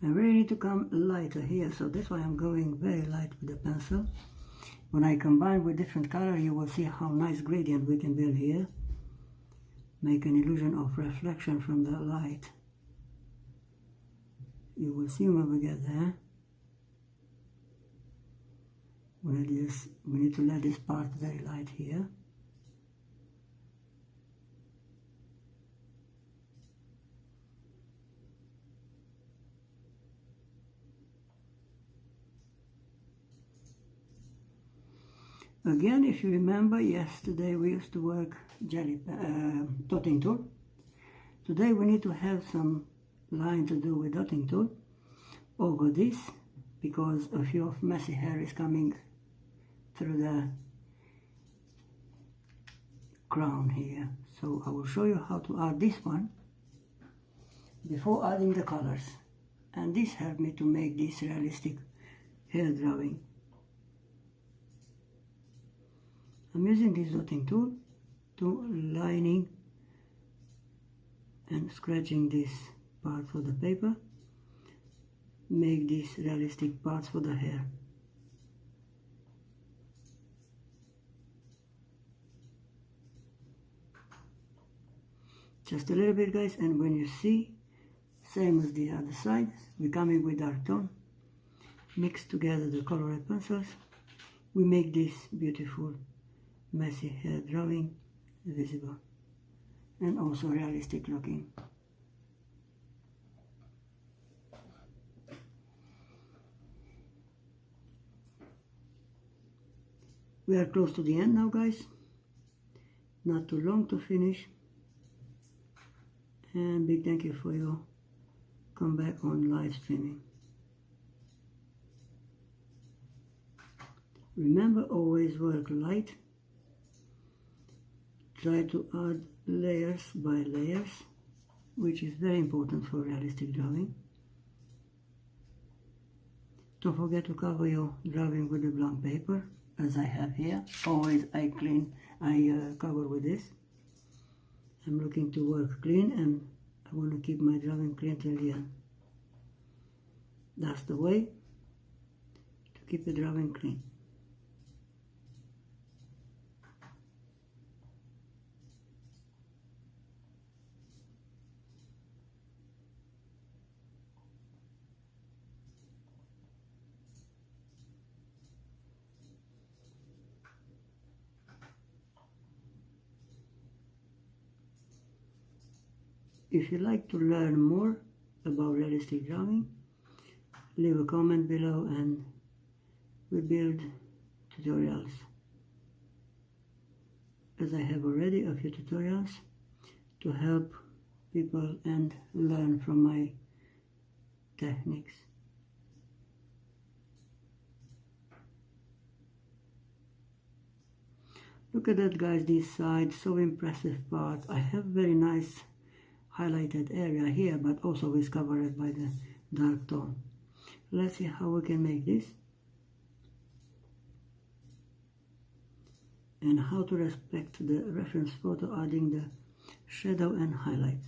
I really need to come lighter here, so that's why I'm going very light with the pencil. When I combine with different color, you will see how nice gradient we can build here. Make an illusion of reflection from the light. You will see when we get there. We need to let this part very light here. Again, if you remember, yesterday we used to work dotting tool. Today we need to have some line to do with dotting tool over this, because a few of messy hair is coming through the crown here. So I will show you how to add this one before adding the colors. And this helped me to make this realistic hair drawing. I'm using this dotting tool to lining and scratching this part for the paper. Make these realistic parts for the hair. Just a little bit, guys, and when you see, same as the other side, we're coming with dark tone, mix together the colored pencils, we make this beautiful messy hair drawing visible and also realistic looking. We are close to the end now, guys. Not too long to finish. And big thank you for your comeback on live streaming. Remember, always work light. Try to add layers by layers, which is very important for realistic drawing. Don't forget to cover your drawing with the blank paper, as I have here. Always I cover with this. I'm looking to work clean, and I want to keep my drawing clean till the end. That's the way to keep the drawing clean. If you'd like to learn more about realistic drawing, leave a comment below and we build tutorials, as I have already a few tutorials to help people and learn from my techniques. Look at that, guys, this side, so impressive part. I have very nice highlighted area here, but also is covered by the dark tone. Let's see how we can make this and how to respect the reference photo, adding the shadow and highlights.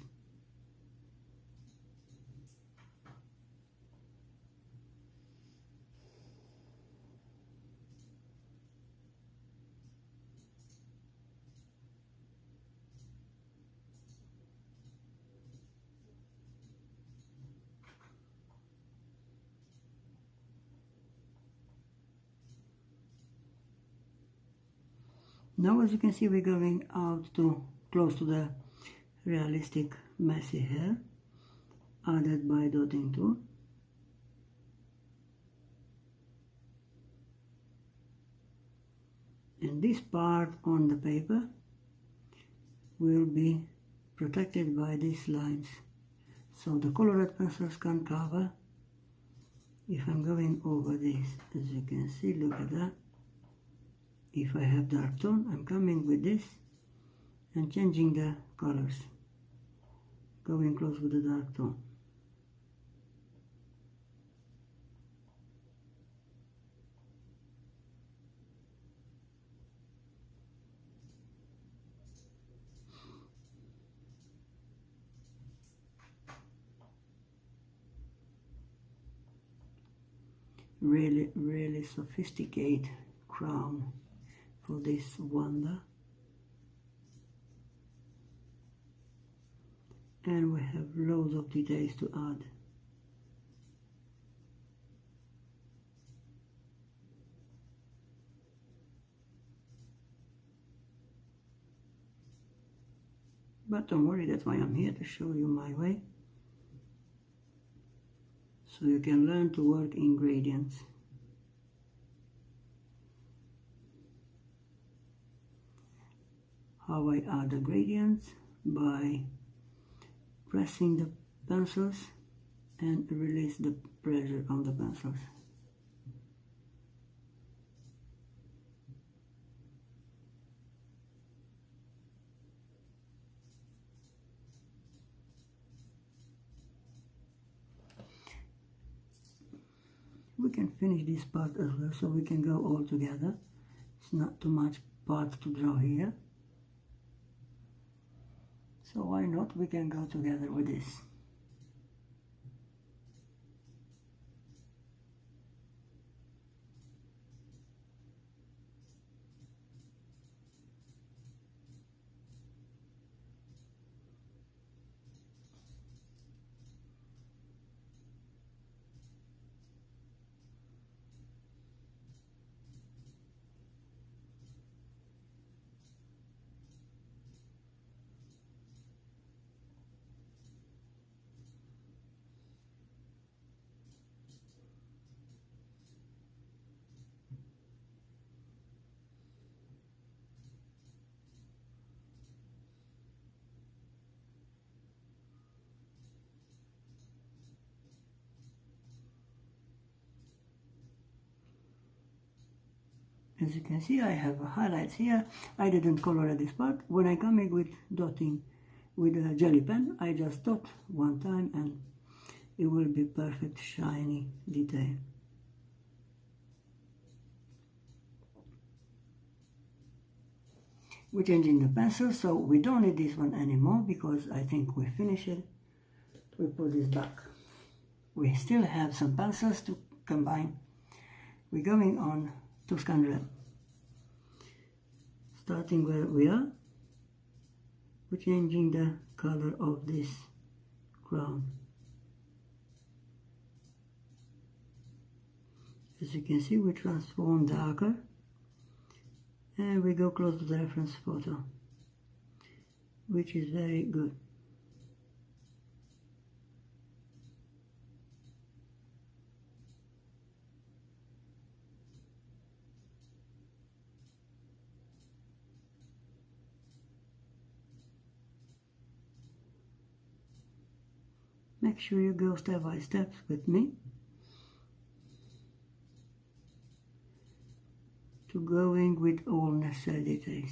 Now as you can see, we're going out to close to the realistic messy hair, added by dotting tool. And this part on the paper will be protected by these lines, so the colored pencils can cover. If I'm going over this, as you can see, look at that. If I have dark tone, I'm coming with this and changing the colors, going close with the dark tone. Really sophisticated crown for this Wanda. And we have loads of details to add. But don't worry, that's why I'm here, to show you my way, so you can learn to work in gradients. How I add the gradients? By pressing the pencils and release the pressure on the pencils. We can finish this part as well, so we can go all together. It's not too much part to draw here, so why not, we can go together with this. As you can see, I have highlights here. I didn't color this part. When I come in with dotting with a jelly pen, I just dot one time and it will be perfect shiny detail. We're changing the pencil, so we don't need this one anymore because I think we finished it. We put this back. We still have some pencils to combine. We're going on Tuscan red. Starting where we are, we're changing the color of this crown. As you can see, we transform darker and we go close to the reference photo, which is very good. Make sure you go step by step with me to going with all necessary details.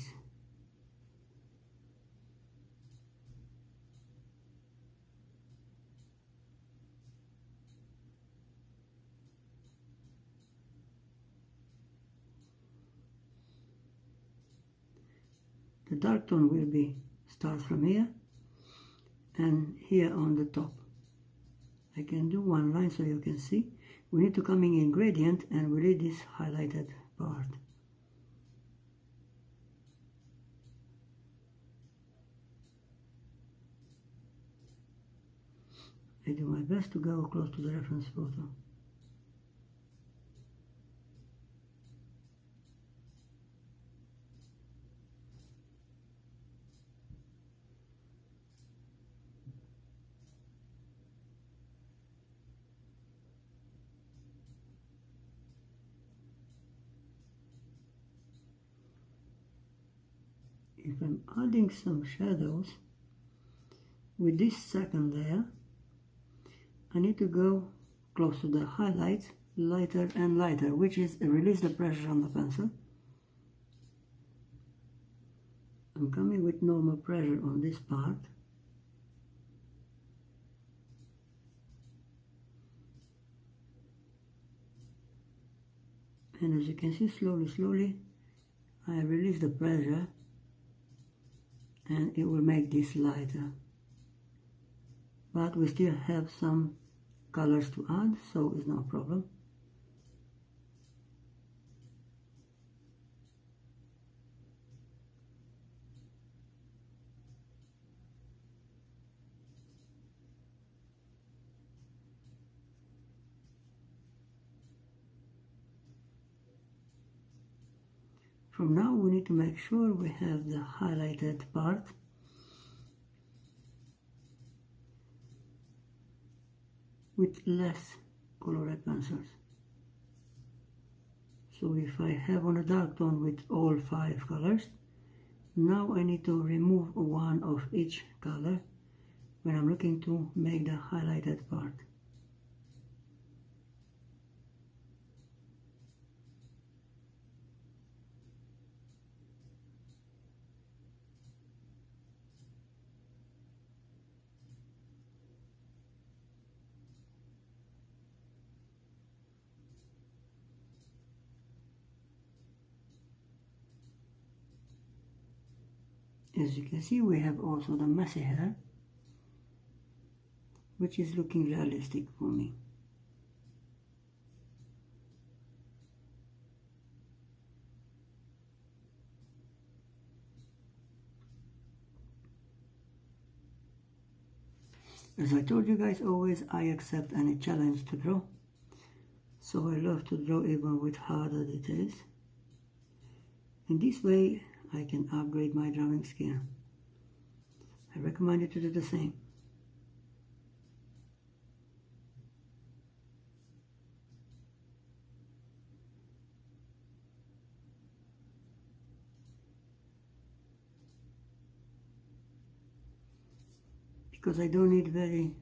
The dark tone will be start from here and here on the top. I can do one line so you can see. We need to come in gradient and we need this highlighted part. I do my best to go close to the reference photo. if I'm adding some shadows with this second layer, I need to go close to the highlights, lighter and lighter, which is release the pressure on the pencil. I'm coming with normal pressure on this part. And as you can see, slowly, I release the pressure and it will make this lighter. But we still have some colors to add, so it's no problem. From now we need to make sure we have the highlighted part. With less colored pencils. So if I have on a dark tone with all 5 colors, now I need to remove one of each color when I'm looking to make the highlighted part. As you can see, we have also the messy hair, which is looking realistic for me. As I told you guys, always I accept any challenge to draw. So I love to draw even with harder details. In this way, I can upgrade my drawing skill. I recommend you to do the same. Because I don't need very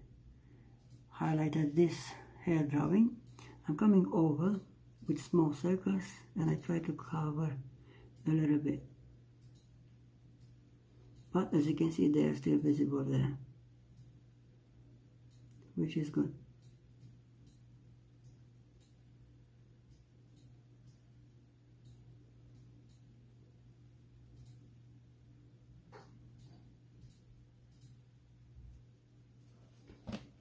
highlighted this hair drawing, I'm coming over with small circles and I try to cover a little bit. But as you can see, they are still visible there, which is good.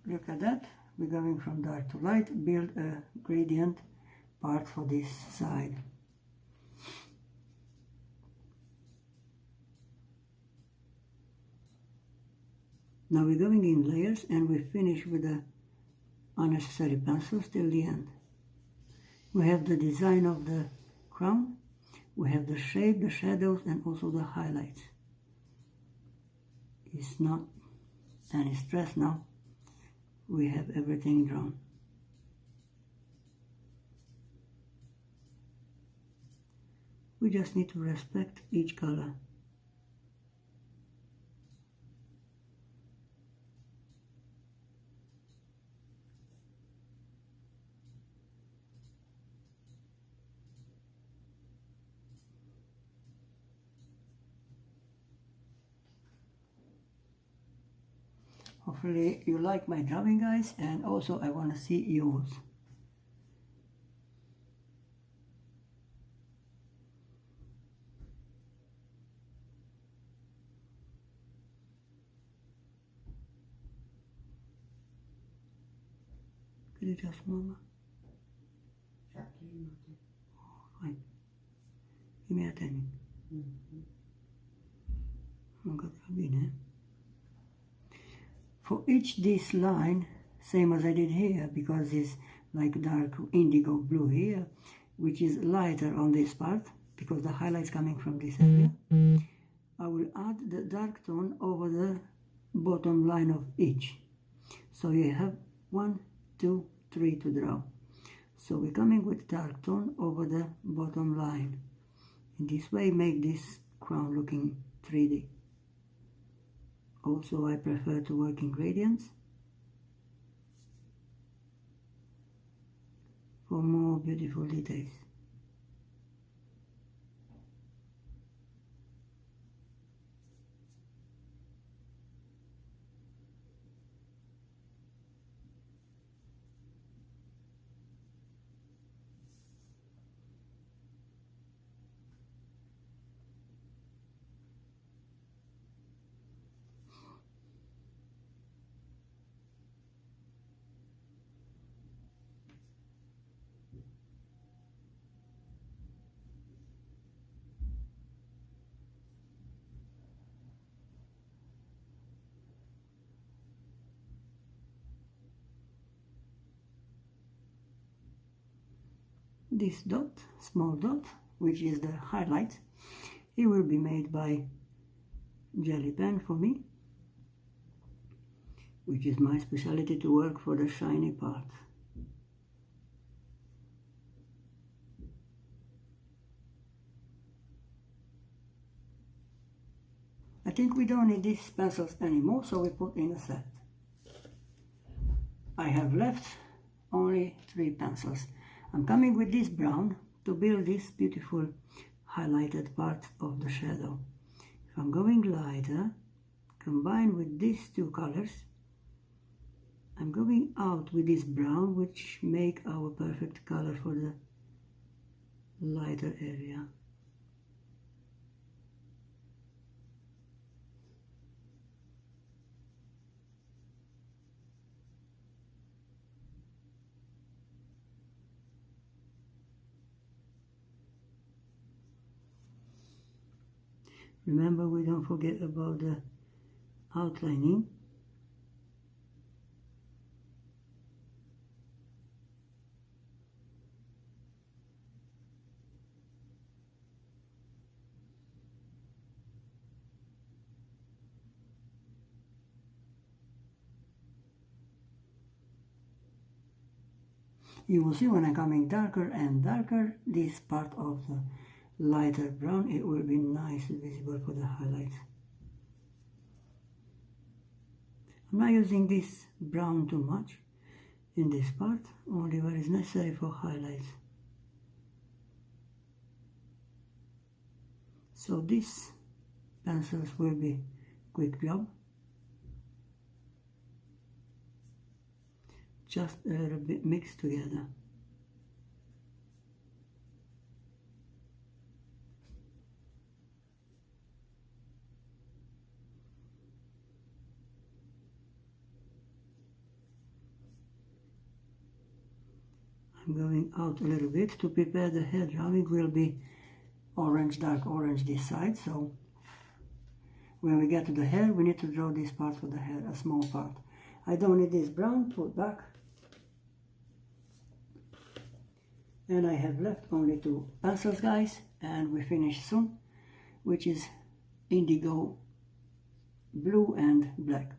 Look at that, we're going from dark to light, build a gradient part for this side. Now we're going in layers and we finish with the unnecessary pencils till the end. We have the design of the crown, we have the shape, the shadows and also the highlights. It's not any stress now, we have everything drawn. We just need to respect each color. Hopefully you like my drawing, guys, and also I want to see yours. Could you just, Mama? Oh, fine. Give me a timing. For each this line, same as I did here, because it's like dark indigo blue here, which is lighter on this part, because the highlight's coming from this area, I will add the dark tone over the bottom line of each. So you have 1, 2, 3 to draw. So we're coming with dark tone over the bottom line. In this way, make this crown looking 3D. Also, I prefer to work in gradients for more beautiful details. This dot, small dot, which is the highlight, it will be made by jelly pen for me, which is my specialty to work for the shiny part. I think we don't need these pencils anymore, so we put in a set. I have left only 3 pencils. I'm coming with this brown to build this beautiful highlighted part of the shadow. If I'm going lighter, combined with these 2 colors, I'm going out with this brown, which make our perfect color for the lighter area. Remember, we don't forget about the outlining. You will see when I'm coming darker and darker, this part of the lighter brown, it will be nice and visible for the highlights. I'm not using this brown too much in this part, only where is necessary for highlights. So these pencils will be quick job. Just a little bit mixed together. I'm going out a little bit to prepare the hair drawing. Will be orange, dark orange this side, so when we get to the hair, we need to draw this part for the hair, a small part. I don't need this brown, put back. And I have left only 2 pencils, guys, and we finish soon, which is indigo blue and black.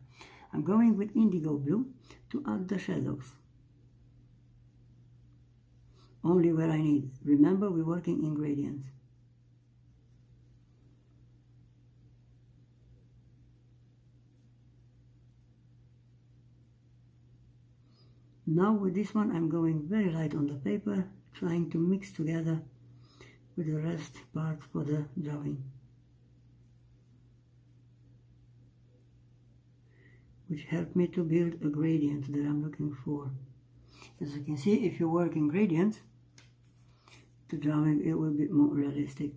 I'm going with indigo blue to add the shadows. Only where I need. Remember, we're working in gradients. Now with this one, I'm going very light on the paper, trying to mix together with the rest part for the drawing, which helped me to build a gradient that I'm looking for. As you can see, if you work in gradients, the drawing it will be more realistic.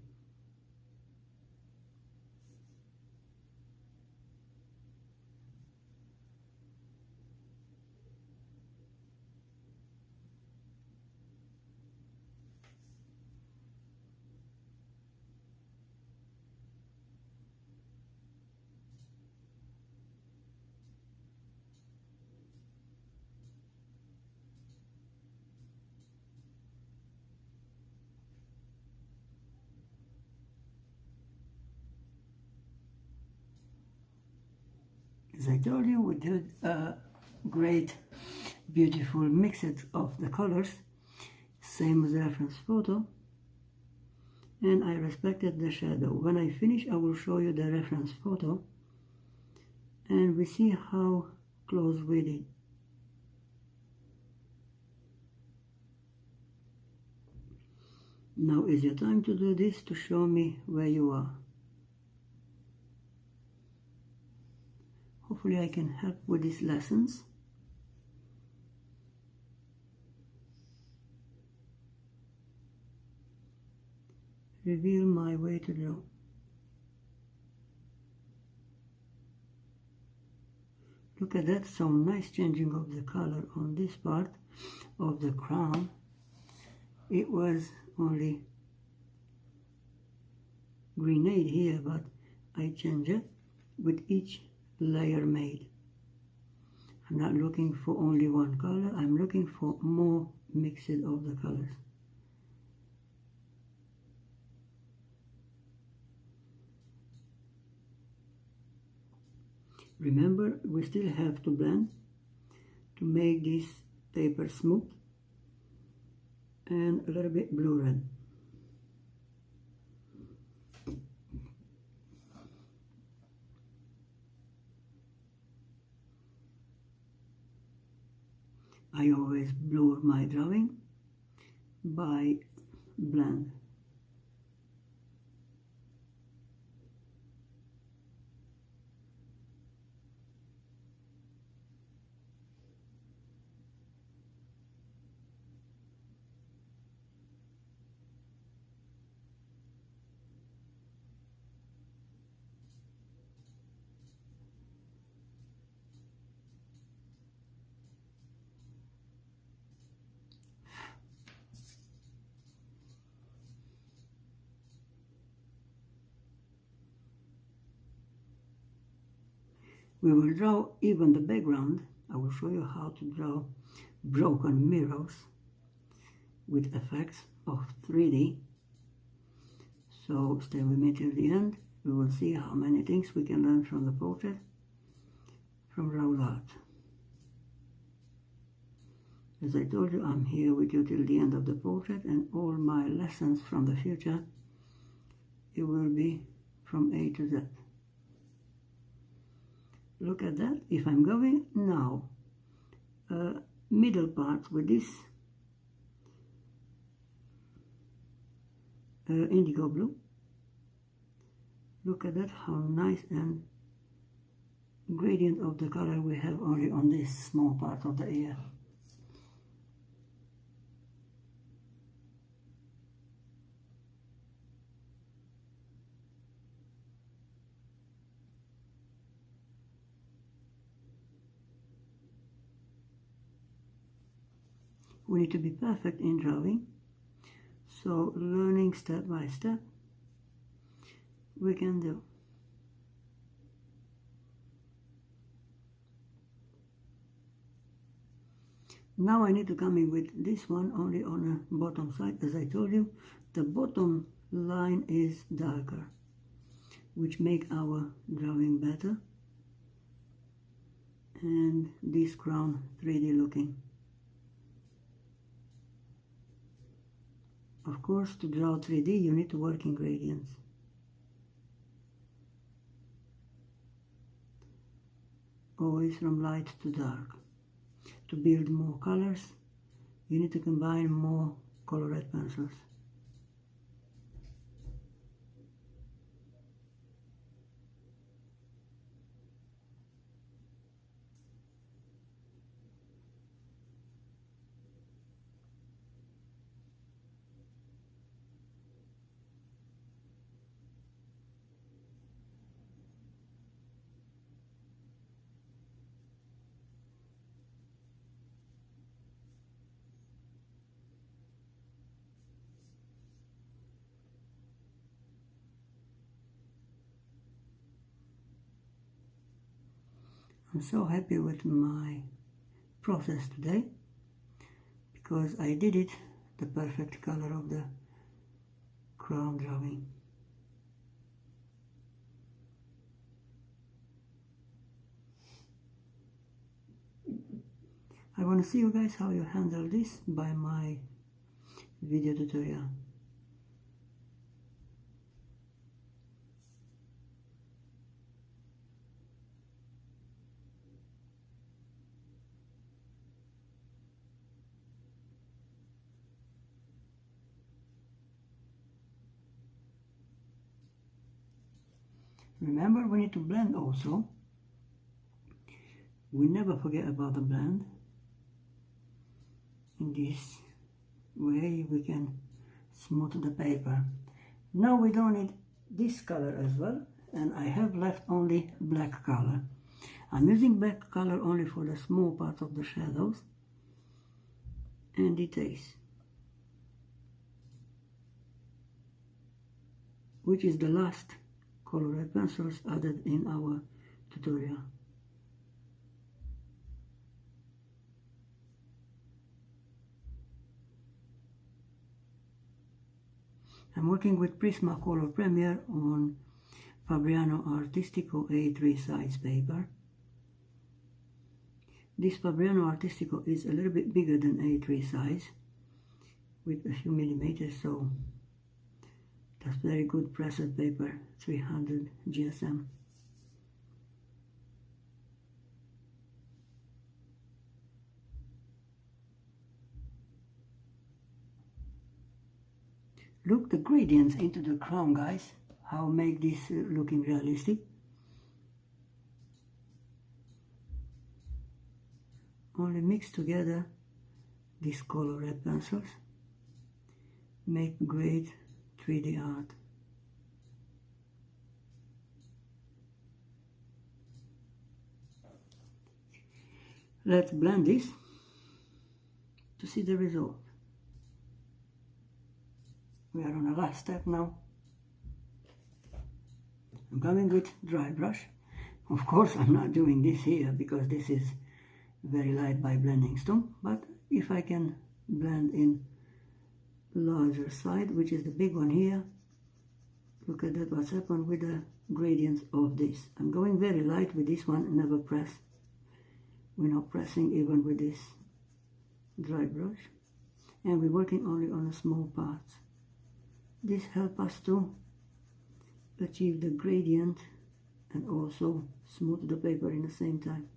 As I told you, we did a great, beautiful mixage of the colors, same as the reference photo. and I respected the shadow. When I finish, I will show you the reference photo and we see how close we did. Now is your time to do this to show me where you are. Hopefully I can help with these lessons. Reveal my way to draw. Look at that, some nice changing of the color on this part of the crown. It was only grenade here, but I change it with each layer made. I'm not looking for only one color, I'm looking for more mixes of the colors. Remember, we still have to blend to make this paper smooth and a little bit blue red. I always blur my drawing by blend. We will draw even the background. I will show you how to draw broken mirrors with effects of 3D. So stay with me till the end. We will see how many things we can learn from the portrait from Raul art. As I told you, I'm here with you till the end of the portrait, and all my lessons from the future, it will be from A to Z. Look at that. If I'm going now, middle part with this indigo blue, look at that, how nice and gradient of the color we have only on this small part of the ear. We need to be perfect in drawing, so learning step by step we can do. Now I need to come in with this one only on the bottom side. As I told you, the bottom line is darker, which make our drawing better, and this crown 3D looking. Of course, to draw 3D, you need to work in gradients. Always from light to dark. To build more colors, you need to combine more colored pencils. I'm so happy with my process today because I did it the perfect color of the crown drawing. I want to see you guys how you handle this by my video tutorial. Remember, we need to blend also. We never forget about the blend. In this way we can smooth the paper. Now we don't need this color as well, and I have left only black color. I'm using black color only for the small parts of the shadows and details, which is the last colored pencils added in our tutorial. I'm working with Prismacolor Premier on Fabriano Artistico A3 size paper. This Fabriano Artistico is a little bit bigger than A3 size with a few millimeters, so that's very good pressed paper, 300 GSM. Look the gradients into the crown, guys, how make this looking realistic. Only mix together these color red pencils, make great 3D art. Let's blend this to see the result. We are on the last step now. I'm coming with dry brush. Of course, I'm not doing this here because this is very light by blending stump, but if I can blend in larger side, which is the big one here, look at that, what's happened with the gradients of this. I'm going very light with this one, never press. We're not pressing even with this dry brush, and we're working only on the small parts. This helps us to achieve the gradient and also smooth the paper in the same time.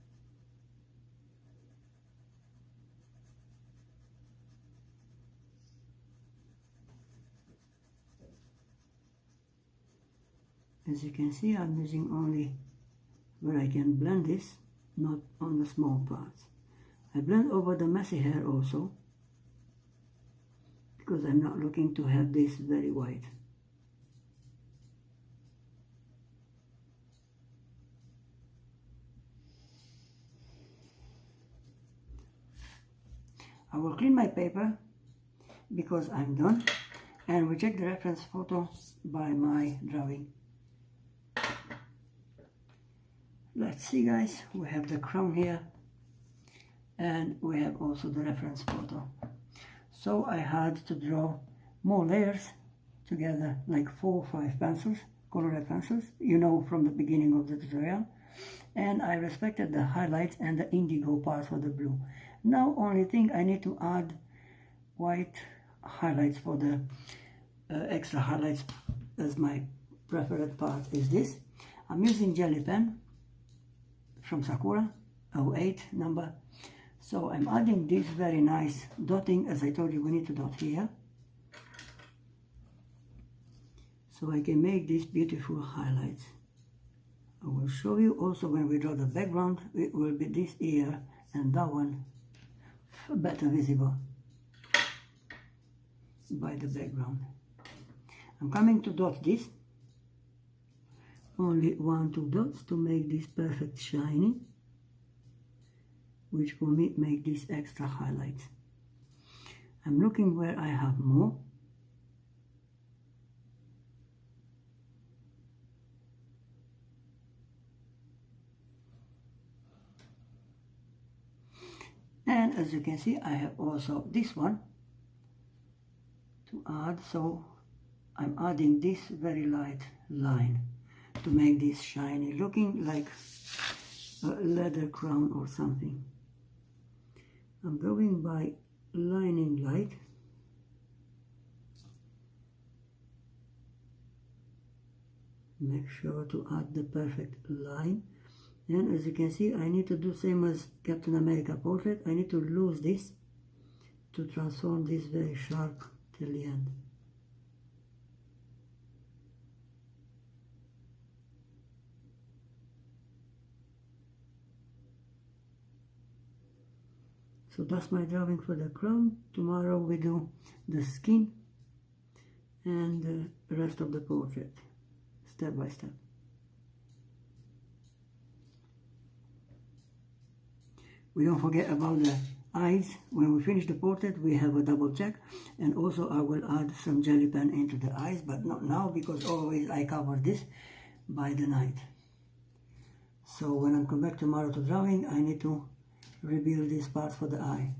As you can see, I'm using only where I can blend this, not on the small parts. I blend over the messy hair also, because I'm not looking to have this very white. I will clean my paper because I'm done, and we check the reference photo by my drawing. Let's see, guys, we have the crown here and we have also the reference photo. So I had to draw more layers together, like 4 or 5 pencils, colored pencils, you know, from the beginning of the tutorial. And I respected the highlights and the indigo part for the blue. Now only thing I need to add white highlights for the extra highlights, as my preferred part is this. I'm using jelly pen from Sakura, 08 number. So I'm adding this very nice dotting. As I told you, we need to dot here, so I can make these beautiful highlights. I will show you also when we draw the background, it will be this ear and that one better visible by the background. I'm coming to dot this, only 1-2 dots to make this perfect shiny, which for me make this extra highlights. I'm looking where I have more. And as you can see, I have also this one to add, so I'm adding this very light line to make this shiny, looking like a leather crown or something. I'm going by lining light. Make sure to add the perfect line. And as you can see, I need to do same as Captain America portrait. I need to lose this to transform this very sharp till the end. So that's my drawing for the crown. Tomorrow we do the skin and the rest of the portrait, step by step. We don't forget about the eyes. When we finish the portrait, we have a double check, and also I will add some jelly pen into the eyes, but not now because always I cover this by the night. So when I come back tomorrow to drawing, I need to rebuild this part for the eye.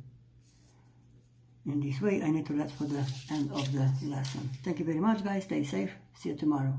In this way, I need to let for the end of the lesson. Thank you very much, guys. Stay safe. See you tomorrow.